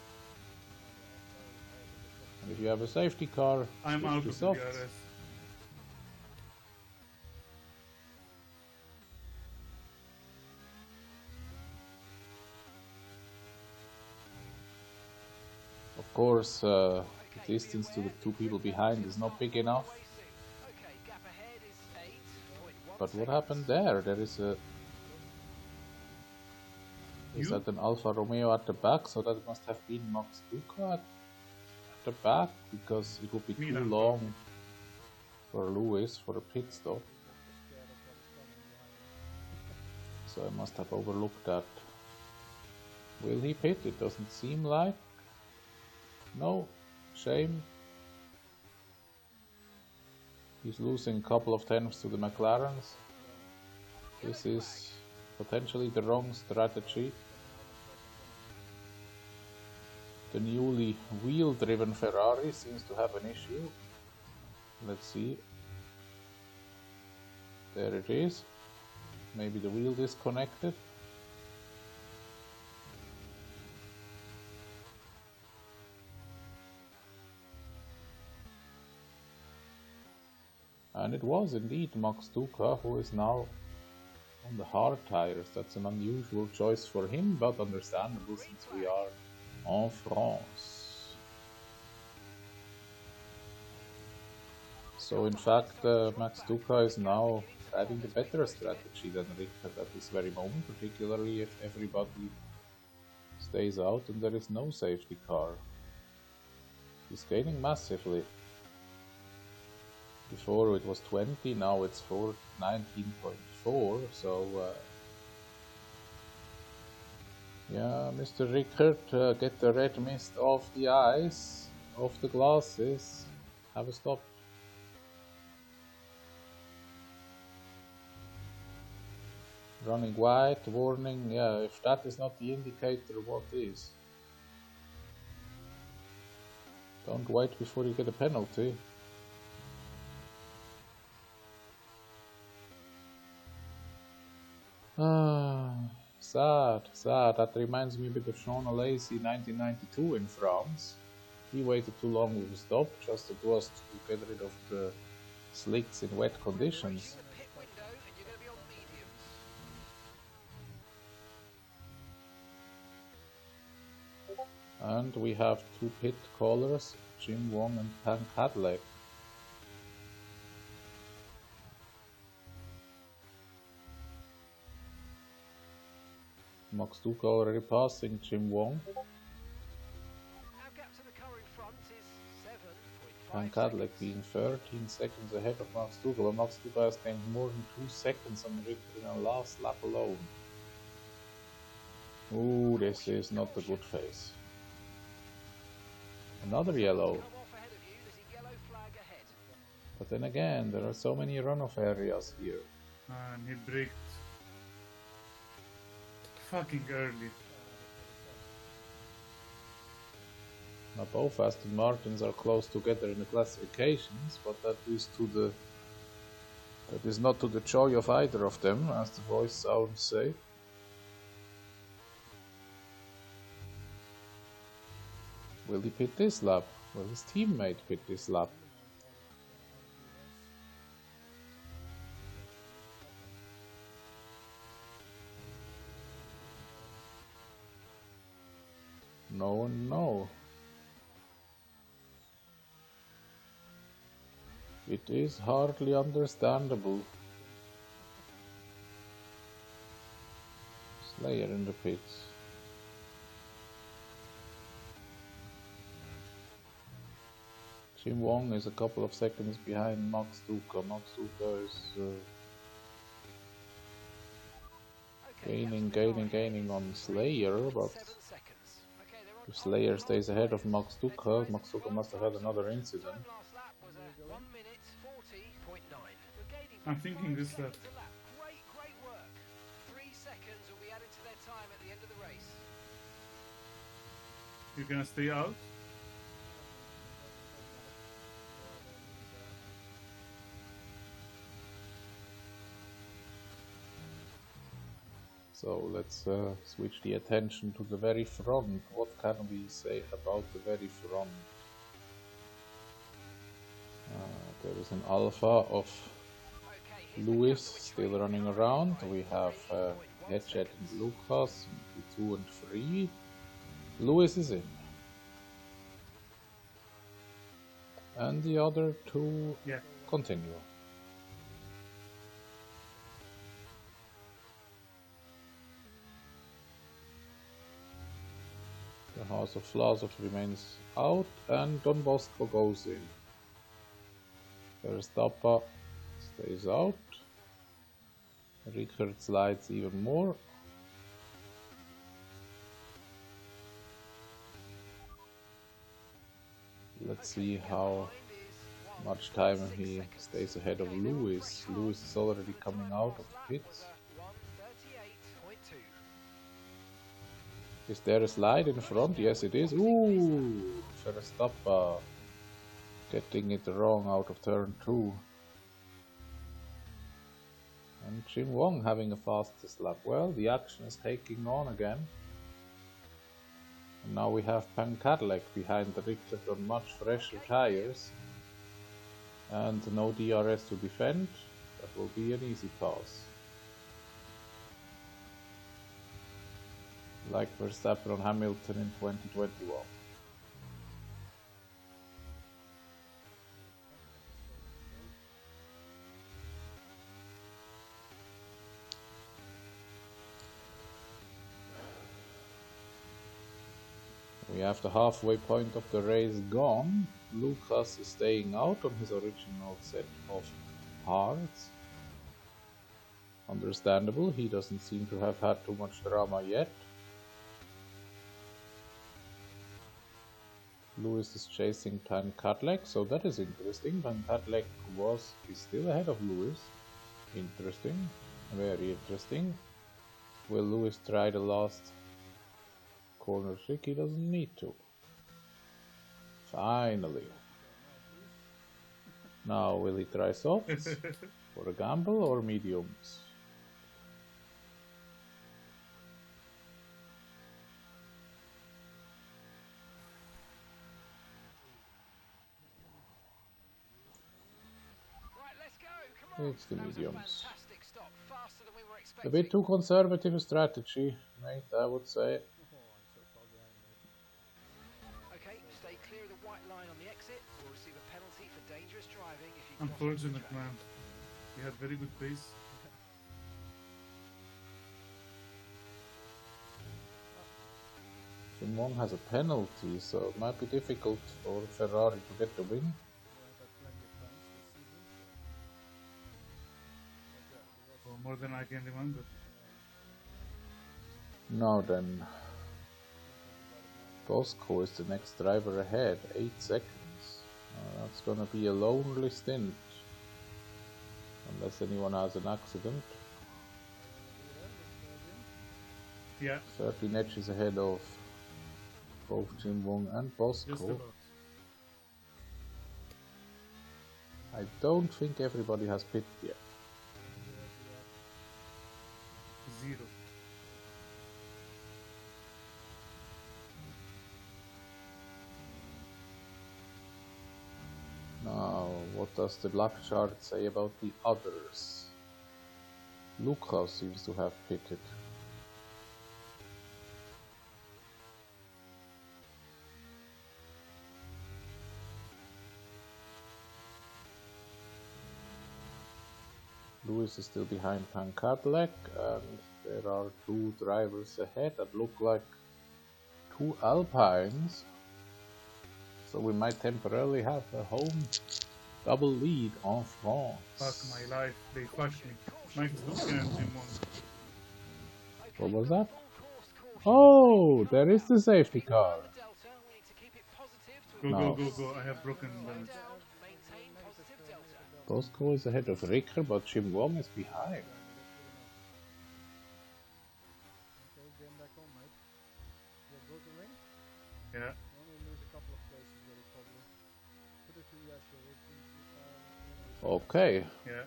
And if you have a safety car, I'm switch out to of the softs. DRS. Of course, the distance to the 2 people behind is not big enough. But what happened there? There is a... Is that an Alfa Romeo at the back? So that must have been Max Duca at the back, because it would be too long for Lewis for a pit stop. So I must have overlooked that. Will he pit? It doesn't seem like. No, shame. He's losing a couple of tenths to the McLarens. This is potentially the wrong strategy. The newly wheel-driven Ferrari seems to have an issue. Let's see. There it is. Maybe the wheel disconnected. And it was indeed Max Duca who is now on the hard tires. That's an unusual choice for him, but understandable since we are en France. So in fact, Max Duca is now having a better strategy than Rickard at this very moment, particularly if everybody stays out and there is no safety car. He's gaining massively. Before it was 20, now it's 19.4, so yeah, Mr. Rickard, get the red mist off the eyes, off the glasses, have a stop. Running white, warning, yeah, if that is not the indicator, what is? Don't wait before you get a penalty. Sad. That reminds me a bit of Sean Lacey 1992 in France. He waited too long with a stop, just it was to get rid of the slicks in wet conditions. And we have two pit callers, Jim Wong and Pan Cadillac. Max Duca already passing Jim Wong. Pan Cadillac being 13 seconds ahead of Max Duca, but Max Duca has gained more than 2 seconds on Richter in the last lap alone. Ooh, this is not a good phase. Another yellow. But then again, there are so many runoff areas here. And he braked fucking early. Now both Aston Martins are close together in the classifications, but that is not to the joy of either of them, as the voice sounds say. Will he pit this lap? Will his teammate pit this lap? No. It is hardly understandable. Slayer in the pits. Jim Wong is a couple of seconds behind Max Duca. Max Duca is gaining on Slayer, but if Slayer stays ahead of Max Duca must have had another incident. I'm thinking this lap. Great work. 3 seconds will be added to their time at the end of the race. You're gonna stay out? So let's switch the attention to the very front. What can we say about the very front? There is an alpha of Lewis still running around. We have Hedgehog and Lucas, 2 and 3. Lewis is in. And the other two continue. The House of Flaws remains out and Don Bosco goes in. Verstappen stays out. Rickard slides even more. Let's see how much time he stays ahead of Lewis. Lewis is already coming out of the pits. Is there a slide in front? Yes, it is. Ooh, Verstappen getting it wrong out of turn 2. And Jim Wong having a fastest lap. Well, the action is taking on again. And now we have Pan Cadillac behind the Richter on much fresher tires. And no DRS to defend. That will be an easy pass. Like Verstappen on Hamilton in 2021. We have the halfway point of the race gone. Lucas is staying out on his original set of hards. Understandable, he doesn't seem to have had too much drama yet. Lewis is chasing Pan Cadillac, so that is interesting. Pan Cadillac is still ahead of Lewis. Interesting, very interesting. Will Lewis try the last corner trick? He doesn't need to. Finally. Now, will he try softs for a gamble or mediums? Right, let's go. Come on. It's the That was a mediums. fantastic stop, faster than we were A expecting. bit too conservative a strategy, mate, I would say. Oh, I'm so far behind, mate. Okay, stay clear of the white line on the exit. You'll receive a penalty for dangerous driving if you cross onto the Unfortunate, track. man. We had very good pace. Jim Wong has a penalty, so it might be difficult for Ferrari to get the win. Yeah, but plenty of times this season. But yeah, there was Or more than I can remember. Now then, Bosco is the next driver ahead, 8 seconds. That's gonna be a lonely stint. Unless anyone has an accident. Yeah, 13 edges ahead of both Jim Wong and just Bosco. about. I don't think everybody has pitted yet. 0. Now, what does the luck chart say about the others? Lucas seems to have pitted. Lewis is still behind Cadillac, and there are 2 drivers ahead that look like 2 Alpines. So we might temporarily have a home double lead en France. Fuck my life, they fucked me. Max Duke and Jim Wong. What was that? Oh, there is the safety car. Go, No. go, I have broken balance. Bosco is ahead of Ricker, but Jim Wong is behind. okay, game back on, mate. You have broken ring? Yeah, You only lose a couple of places very probably. Put it to yes, Okay, yeah.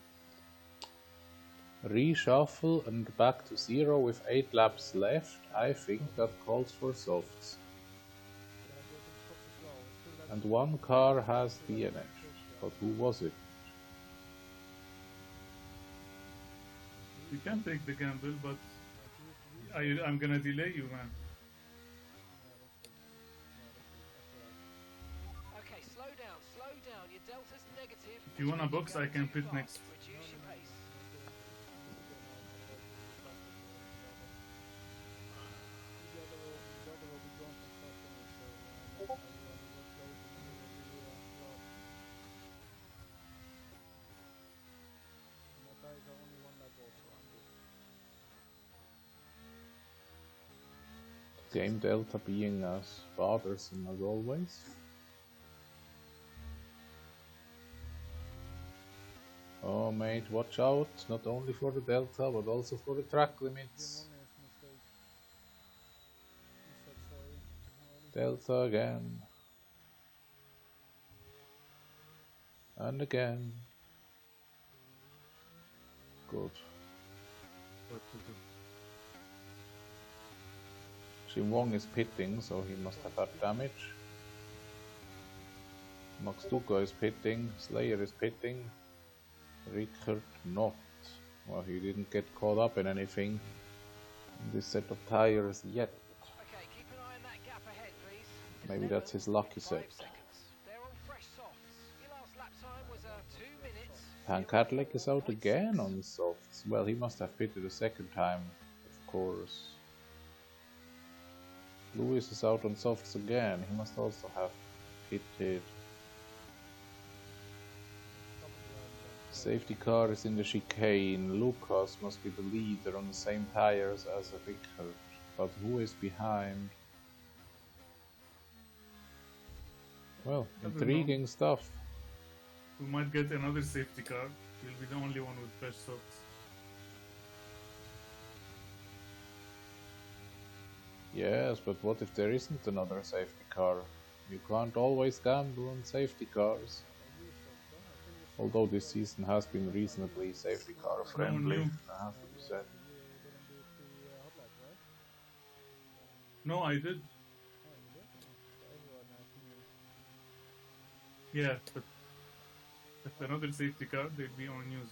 reshuffle and back to 0 with 8 laps left. I think that calls for softs. And 1 car has DNF. But who was it? You can take the gamble, but I'm gonna delay you, man. Okay, slow down, slow down. Your delta's negative. If you wanna box, I can pit next. Reduce your pace. Game Delta being as bothersome as always. Oh mate, watch out, not only for the Delta, but also for the track limits. Delta again. And again. Good. What to do? Jim Wong is pitting, so he must have had damage. Max Duca is pitting, Slayer is pitting. Rickert not. Well, he didn't get caught up in anything in this set of tires yet. Okay, keep an eye on that gap ahead, please. Maybe that's his lucky set. 5 seconds. They're on fresh softs. Your last lap time was 2 minutes. Cadillac is out again on softs. Well, he must have pitted a second time, of course. Lewis is out on softs again. He must also have pitted. Safety car is in the chicane. Lucas must be the leader on the same tires as Rickert. But who is behind? Well, I don't intriguing stuff. We might get another safety car. We'll be the only one with fresh softs. Yes, but what if there isn't another safety car? You can't always gamble on safety cars. Although this season has been reasonably safety car friendly, I have to be said. No, I did. Yeah, but if another safety car, they'd be on news.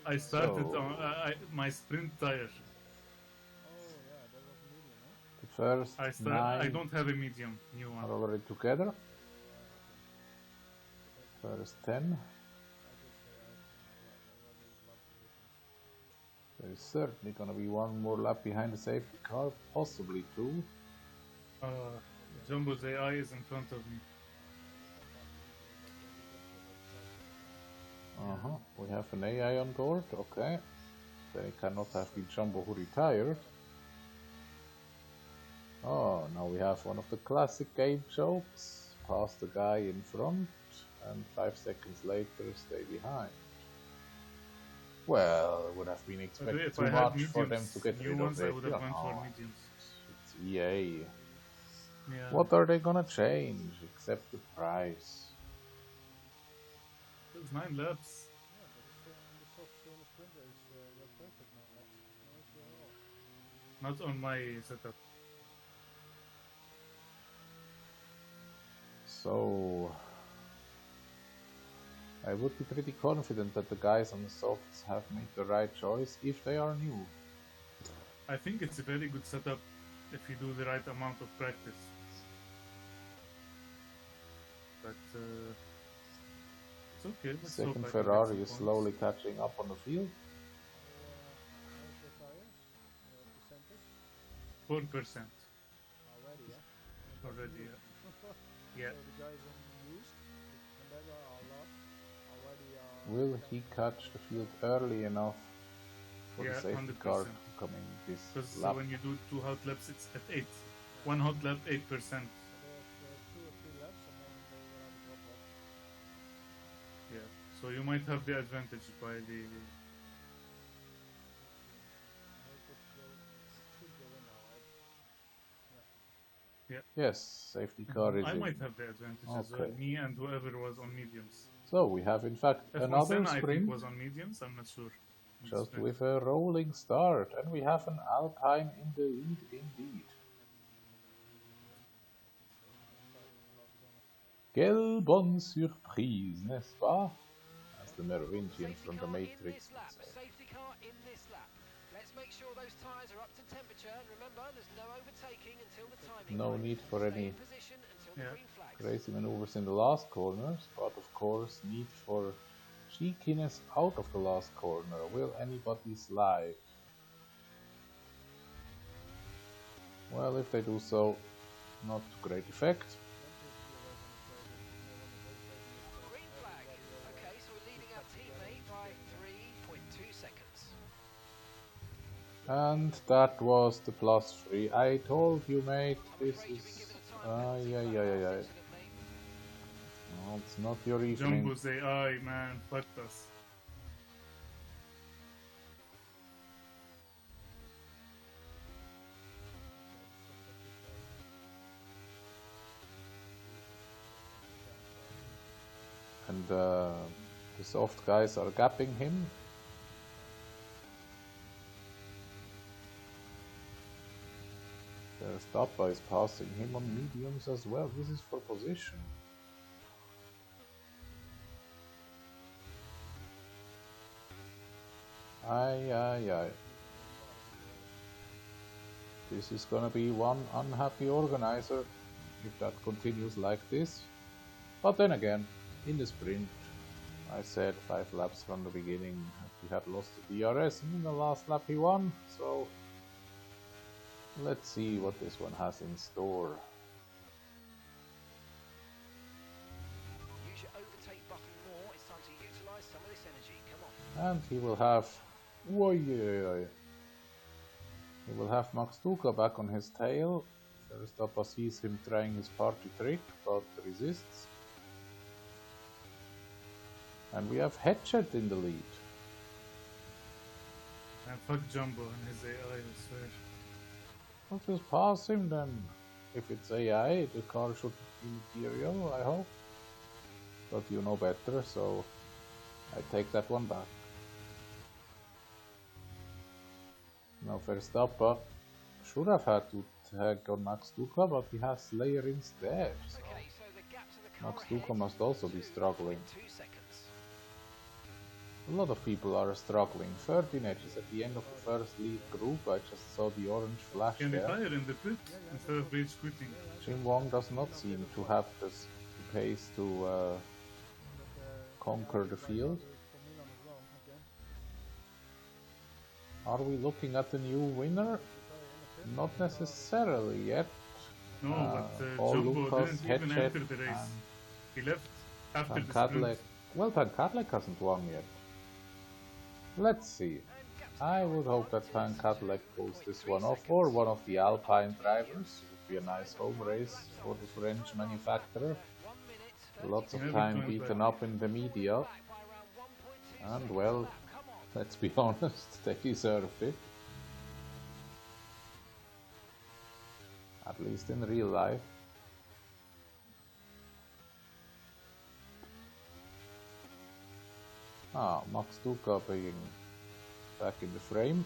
I started on my sprint tire. The first 9 I don't have a medium new one. are already together. First 10. There is certainly gonna be one more lap behind the safety car, possibly 2. Jumbo's AI is in front of me. We have an AI on board, okay. Then it cannot have been Jumbo who retired. Oh, now we have one of the classic game jokes. Pass the guy in front and 5 seconds later stay behind. Well, it would have been expected too much for them to get rid of it. I would have went for mediums. It's EA. Yeah. What are they gonna change except the price? It's 9 laps. Not on my setup. So I would be pretty confident that the guys on the softs have made the right choice if they are new. I think it's a very good setup if you do the right amount of practice. But it's okay. Second Ferrari is slowly catching up on the field. 4%. Already, yeah. Will he catch the field early enough for the safety 100%. car coming this Because lap? when you do 2 hot laps, it's at 8. 1 hot lap, 8%. Yeah, so you might have the advantage by the... Yeah. Yes, safety car is I in. might have the advantage as well. Me and whoever was on mediums. So we have in fact another Senna, I sprint, think, was on mediums, I'm not sure. just with a rolling start, and we have an Alpine in the lead indeed. Quelle bonne surprise, n'est-ce pas? As the Merovingian from the Matrix would say. Safety car in this lap. Let's make sure those tyres are up to temperature, and remember, there's no overtaking until the timing. No need for any crazy maneuvers in the last corners, but of course need for cheekiness out of the last corner. Will anybody slide? Well, if they do so, not to great effect. Green flag. Okay, so we're leading our teammate by 3.2 seconds. And that was the +3. I told you, mate, this is... No, it's not your evening. Jumbo's AI, man, fucked us. And the soft guys are gapping him. Verstappen is passing him on mediums as well. This is for position. Aye. This is gonna be one unhappy organizer if that continues like this. But then again, in the sprint, I said 5 laps from the beginning he had lost the DRS, and in the last lap he won, so let's see what this one has in store. Use your overtake button more. It's time to utilize some of this energy. Come on. And he will have... He will have Max Duca back on his tail. Verstappen sees him trying his party trick, but resists. And we have Hedgehog in the lead. And fuck Jumbo and his AI, I swear. Well, just pass him then. If it's AI, the car should be material, I hope. But you know better, so I take that one back. Now Verstappen should have had to tag on Max Duca, but he has Slayer instead. So Okay, so the gap to the car Max ahead Duca must also be is struggling. 2.2 seconds. A lot of people are struggling. 13 edges at the end of the first lead group. I just saw the orange flash Can there. retire in the pit instead of rage quitting. Jim Wong does not seem to have the pace to conquer the field. Are we looking at the new winner? Not necessarily yet. No, but Paul Jumbo Lucas, didn't even Hedgehog, enter the race. He left after Van the Cadlec. sprint. Well, Van Cadlec hasn't won yet. Let's see. I would hope that Van Cadlec pulls this one off, or one of the Alpine drivers. It would be a nice home race for the French manufacturer. Lots of time beaten up in the media. And well, let's be honest, they deserved it. At least in real life. Ah, Max Duca being back in the frame.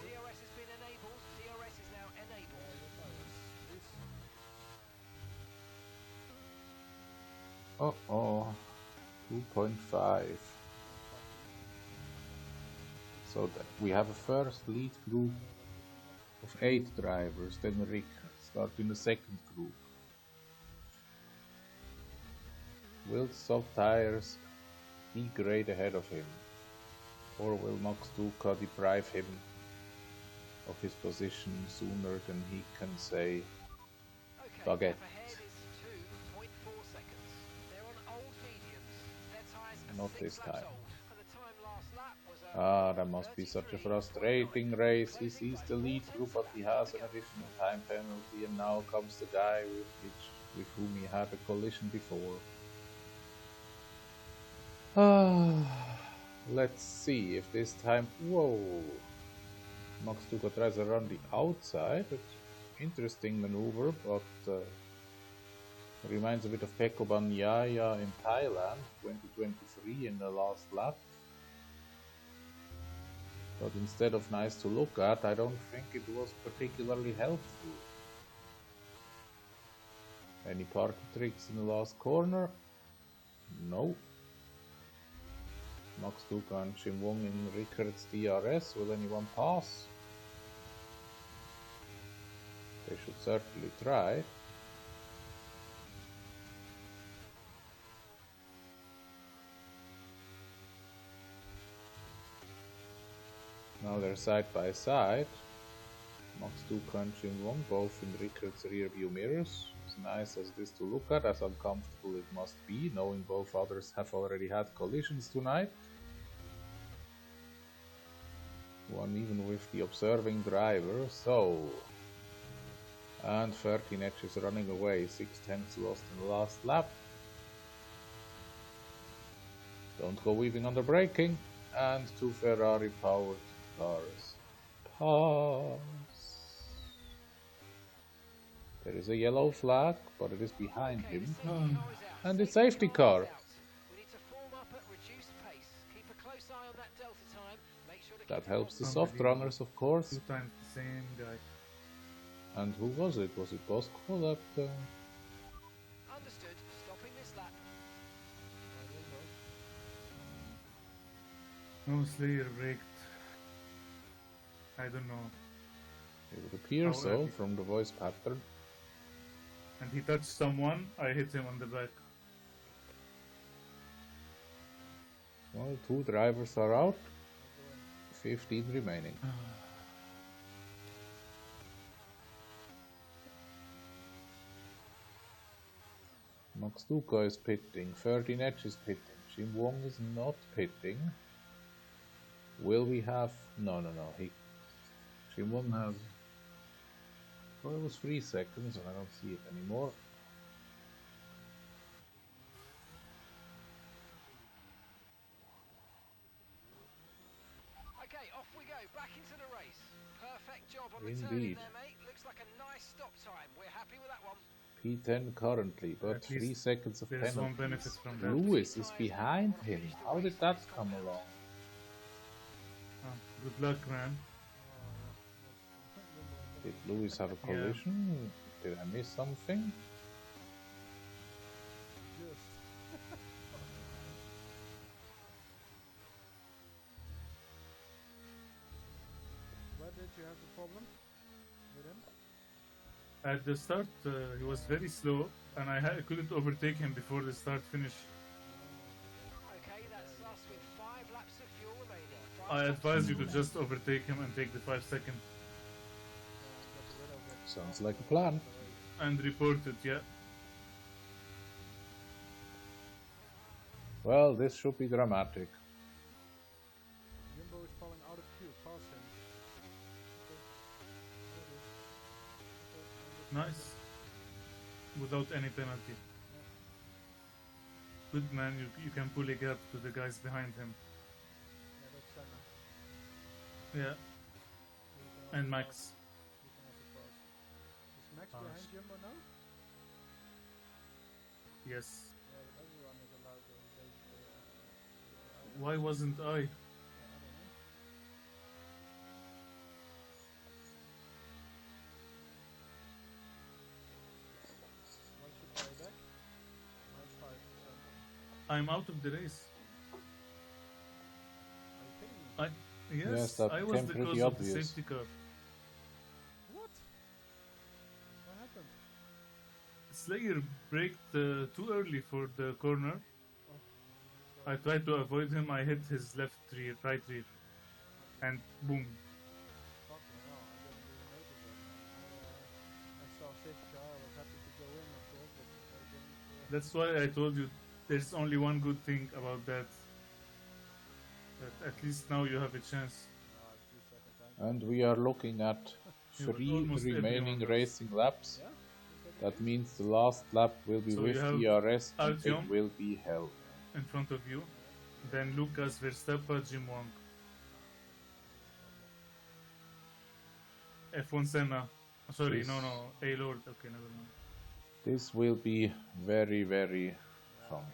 DRS has been enabled. DRS is now enabled. Uh-oh. 2.5. So that we have a first lead group of 8 drivers, then Rick starting the second group. Will soft tires degrade ahead of him? Or will Max Duca deprive him of his position sooner than he can say Okay, baguette? gap ahead is 2.4 seconds. They're on old mediums. Their tyres are Not 6 this laps time. old. And the time last lap was Ah, that must be such a frustrating race. He sees the lead group, but he has an additional time penalty, and now comes the guy with whom he had a collision before. Let's see if this time... Whoa! Max Duca tries around the outside. It's interesting maneuver, but reminds a bit of Pekko Bagnaia in Thailand, 2023 in the last lap. But instead of nice to look at, I don't think it was particularly helpful. Any party tricks in the last corner? No. Max Duca and Jim Wong in Ricard's DRS. Will anyone pass? They should certainly try. Now they're side by side. Max Duca and Jim Wong both in Ricard's rear view mirrors. As nice as this to look at, as uncomfortable it must be, knowing both others have already had collisions tonight. One even with the observing driver, so... And 13 edges running away, 6/10 lost in the last lap. Don't go weaving under braking, and 2 Ferrari powered cars pass. There is a yellow flag, but it is behind him. And the safety car. We need to form up at reduced pace. Keep a close eye on that delta time. Make sure to That keep helps the on. soft runners, of course. 2 times the same guy. And who was it? Was it Bosco that... Understood. Stopping this lap. No, Slayer braked. I don't know. It would appear so, However. from the voice pattern. And he touched someone, I hit him on the back. Well, 2 drivers are out. 15 remaining. Max Duca is pitting, 13 edge is pitting, Jim Wong is not pitting. Will we have... No, Jim Wong has... Well, it was 3 seconds, and I don't see it anymore. the turn in Indeed. there, mate. Looks like a nice stop time. We're happy with that one. P10 currently, but At 3 least seconds of there's one benefit penalties. from that. Lewis is behind him. How did that come along? Oh, good luck, man. Did Lewis have a collision? Did I miss something? Just. Where did you have the problem with him? At the start, he was very slow, and I couldn't overtake him before the start-finish. Okay, that's us with 5 laps of fuel remaining. I advise you to just overtake him and take the 5 second. Sounds like a plan. And report it, yeah. Well, this should be dramatic. Jumbo is falling out of queue, pass him. Nice. Without any penalty. Good man, you can pull a gap to the guys behind him. Yeah, that's Senna. Yeah, He can and also Max. pass. He can also pass. Is Max Pass. behind Jumbo now? Yes. Yeah, but everyone is allowed to Why wasn't I? I don't know. What's your payback? Minus 5%. I'm out of the race. Are you kidding me? Yes, Yes, that I was became the pretty cause of the obvious. safety car. What? What happened? Slayer braked too early for the corner. I tried to avoid him, I hit his left rear, right rear. And boom. Fuck me, no, I didn't even notice that. I saw safety car, I was happy to go in, of course, but I didn't. That's why I told you there's only one good thing about that. That at least now you have a chance. It's 2 seconds time. And we are looking at Yeah, but 3 almost remaining everyone does. racing laps. Yeah? That means the last lap will be So with you have DRS and it Artyom. will be hell. In front of you. Then Lucas, Verstappen, Jim Wong. F1 Senna. Sorry, This- no, A Lord. Okay, never mind. This will be very, very fun.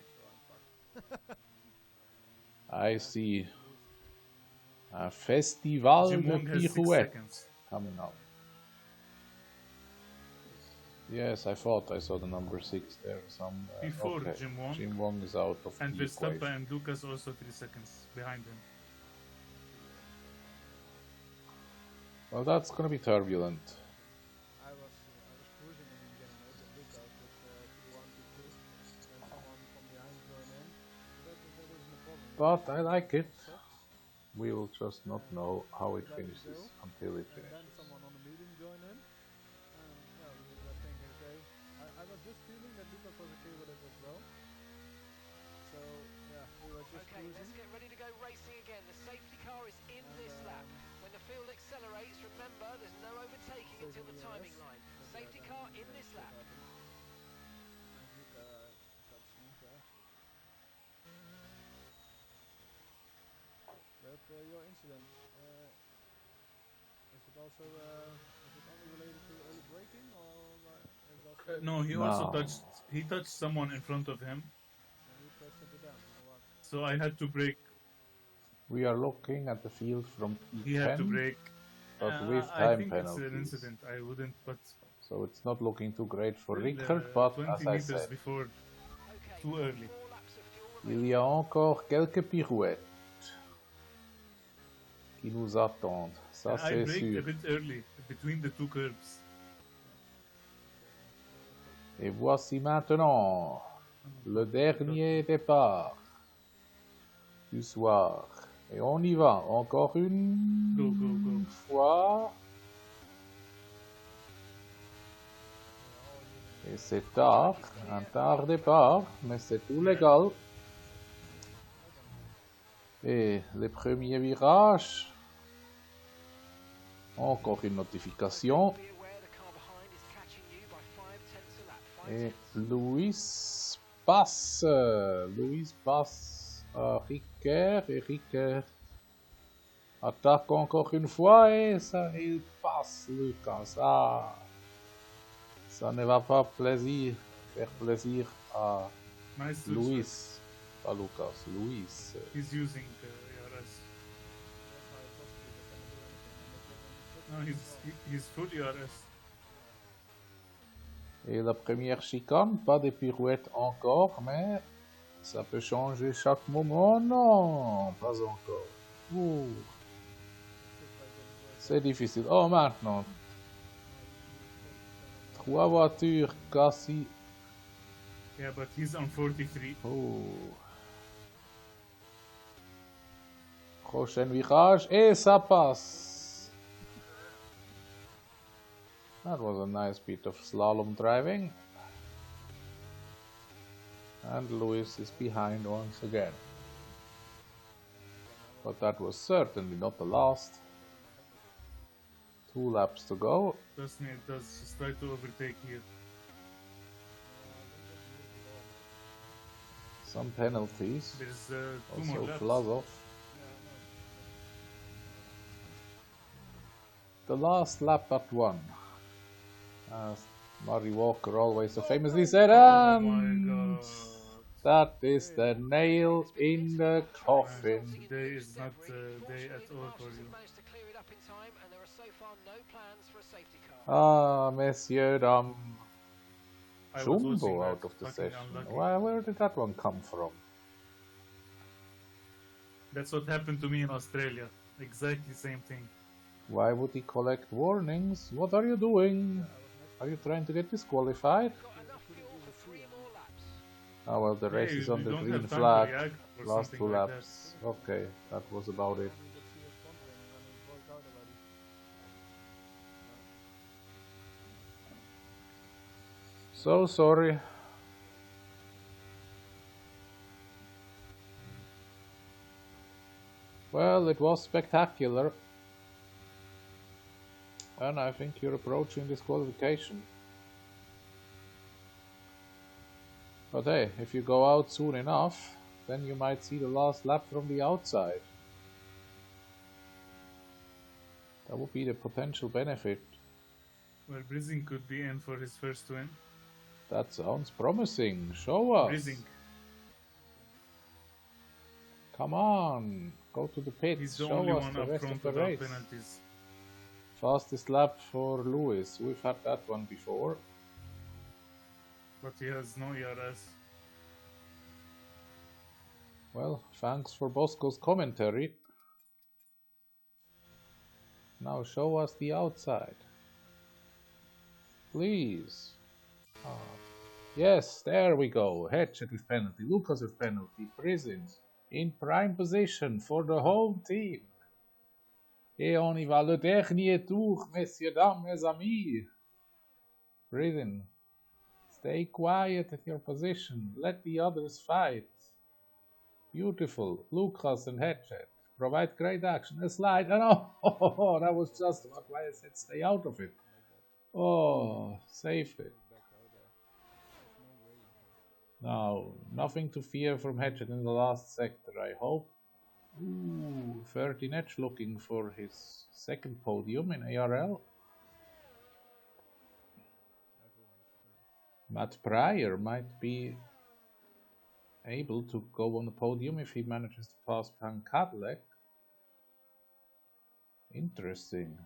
I see a festival Jim de Wong has 6 pirouettes seconds. coming up. Yes, I thought I saw the number 6 there. Before okay. Jim Wong. Jim Wong is out of And the Verstappen equation. and Lucas also 3 seconds behind him. Well, that's gonna be turbulent. I was cruising in the beginning, mate, with Lucas with P1, P2, then someone from behind joined in. That isn't a problem. But I like it. Softs, We will just not know how it Let it finishes go. until it and then finishes. someone on the medium joined in. And yeah, we were thinking, okay. I was just feeling that Lucas was okay with it as well. So yeah, we were just Okay, let's cruising. get ready to go racing again. The safety car is in And, this lap. When the field accelerates, remember there's no overtaking until the timing line. Safety car in this lap. But your incident, is it also is it only related to early braking or is it also No, he also No. touched someone in front of him. when you pressed into them or what? So I had to brake. We are looking at the field from He had to P10, brake. but with I time think it's an penalties. incident. I wouldn't, but So it's not looking too great for still, Rickard, but 20 as I meters said, before, Okay, too early. 4 laps of fuel il remaining. y a encore quelques pirouettes qui nous attendent, ça I c'est braked a sûr. bit early between the 2 curbs. Et voici maintenant le dernier départ du soir. Et on y va, encore une Go, go, go. fois. Et c'est tard, un tard départ, mais c'est tout légal. Et les premiers virages. Encore une notification. Be aware the car behind is catching you by 5/10 a lap. 5 Et tenths. Louis passe à Ricker et Ricker Attaque encore une fois et ça, il passe Lucas. Ah, ça ne va pas faire plaisir à Nice switch. Luis. Pas Lucas, Luis. He's using ARS. No, he's fully ARS. Et la première chicane, pas de pirouette encore, mais ça peut changer chaque moment. Non, pas encore. Ouh. C'est difficile. Oh, maintenant. 3 voitures quasi. Yeah, but he's on 43. Oh. Prochain virage et ça passe. That was a nice bit of slalom driving. And Lewis is behind once again. But that was certainly not the last. 2 laps to go. Trust me, it does. Just try to overtake here. Some penalties. There's 2 more Also laps. Vlasov. The last lap but one. As Murray Walker always so famously said, Oh and my god. that is the nail in the coffin. Today is not the day at all for you. Managed to clear it up in time, and there are so far no plans for a safety car. Ah, Monsieur Dam. I was watching Jumbo that. out of the Fucking session. unlucky. Where did that one come from? That's what happened to me in Australia. Exactly same thing. Why would he collect warnings? What are you doing? Are you trying to get disqualified? Got enough fuel for 3 more laps. Oh well, the race Hey, is you on the don't green have time to flag. react or Last something 2 like laps. Okay, that was about it. So sorry. Well, it was spectacular. And I think you're approaching disqualification. But hey, if you go out soon enough, then you might see the last lap from the outside. That would be the potential benefit. Well, Brizing could be in for his first win. That sounds promising. Show us. Brizing. Come on. Go to the pits. He's the Show only us one the up rest front of the without race. penalties. Fastest lap for Lewis. We've had that one before. But he has no ERS. Well, thanks for Bosco's commentary. Now show us the outside. Please. Ah. Yes, there we go. Hatchet with penalty. Lucas with penalty. Prisons in prime position for the home team. Et on y va le dernier tour, messieurs, dames, mes amis. Prison, stay quiet at your position. Let the others fight. Beautiful. Lucas and Hatchet provide great action. A slide. Oh, that was just why I said stay out of it. Oh, saved it. Now, nothing to fear from Hatchet in the last sector, I hope. Ooh, 13 Edge looking for his second podium in ARL. Matt Pryor might be able to go on the podium if he manages to pass Pan Cadillac. Interesting.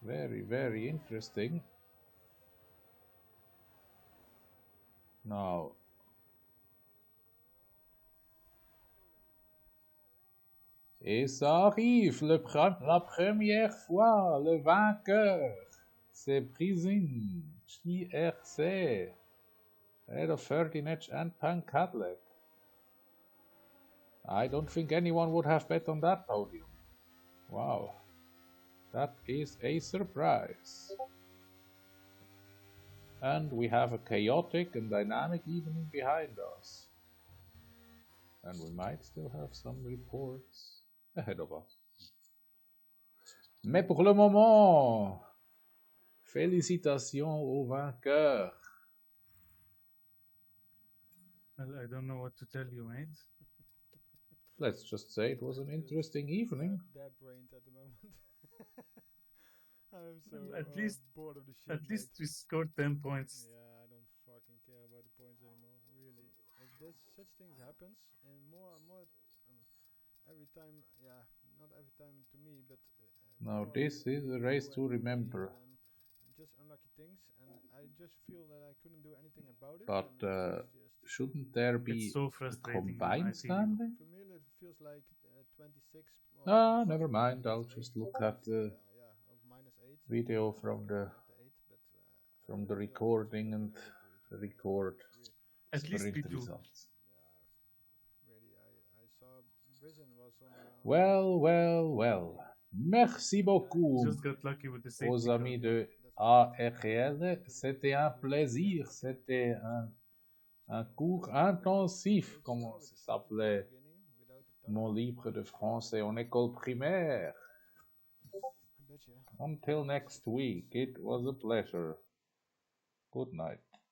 Very, very interesting. Now, et ça arrive, la première fois, le vainqueur, c'est Brizin, JRC, head of 13 Edge and Pan Cadillac. I don't think anyone would have bet on that podium. Wow, that is a surprise. And we have a chaotic and dynamic evening behind us. And we might still have some reports ahead of us. Mais pour le moment, félicitations au vainqueur. Well, I don't know what to tell you, mate. let's just say it was an interesting evening. Dead brained at the moment. I'm so At least bored of the shit. At least we scored 10 points. Yeah, I don't fucking care about the points anymore. Really, if this such things happens, and more every time. Yeah, not every time to me, but Now this is a race to remember. Just unlucky things, and I just feel that I couldn't do anything about it. But shouldn't there be so a combined standing? For me, it feels like 26. Never mind. I'll just look at the video from the recording and record at least sprint we do. results. Yeah, really, I saw Brizin was on. Well. Merci beaucoup Just got lucky with the aux amis de ARL. C'était un plaisir. C'était un cours intensif, comment ça s'appelait, mon livre de français en école primaire. Until next week, it was a pleasure. Good night.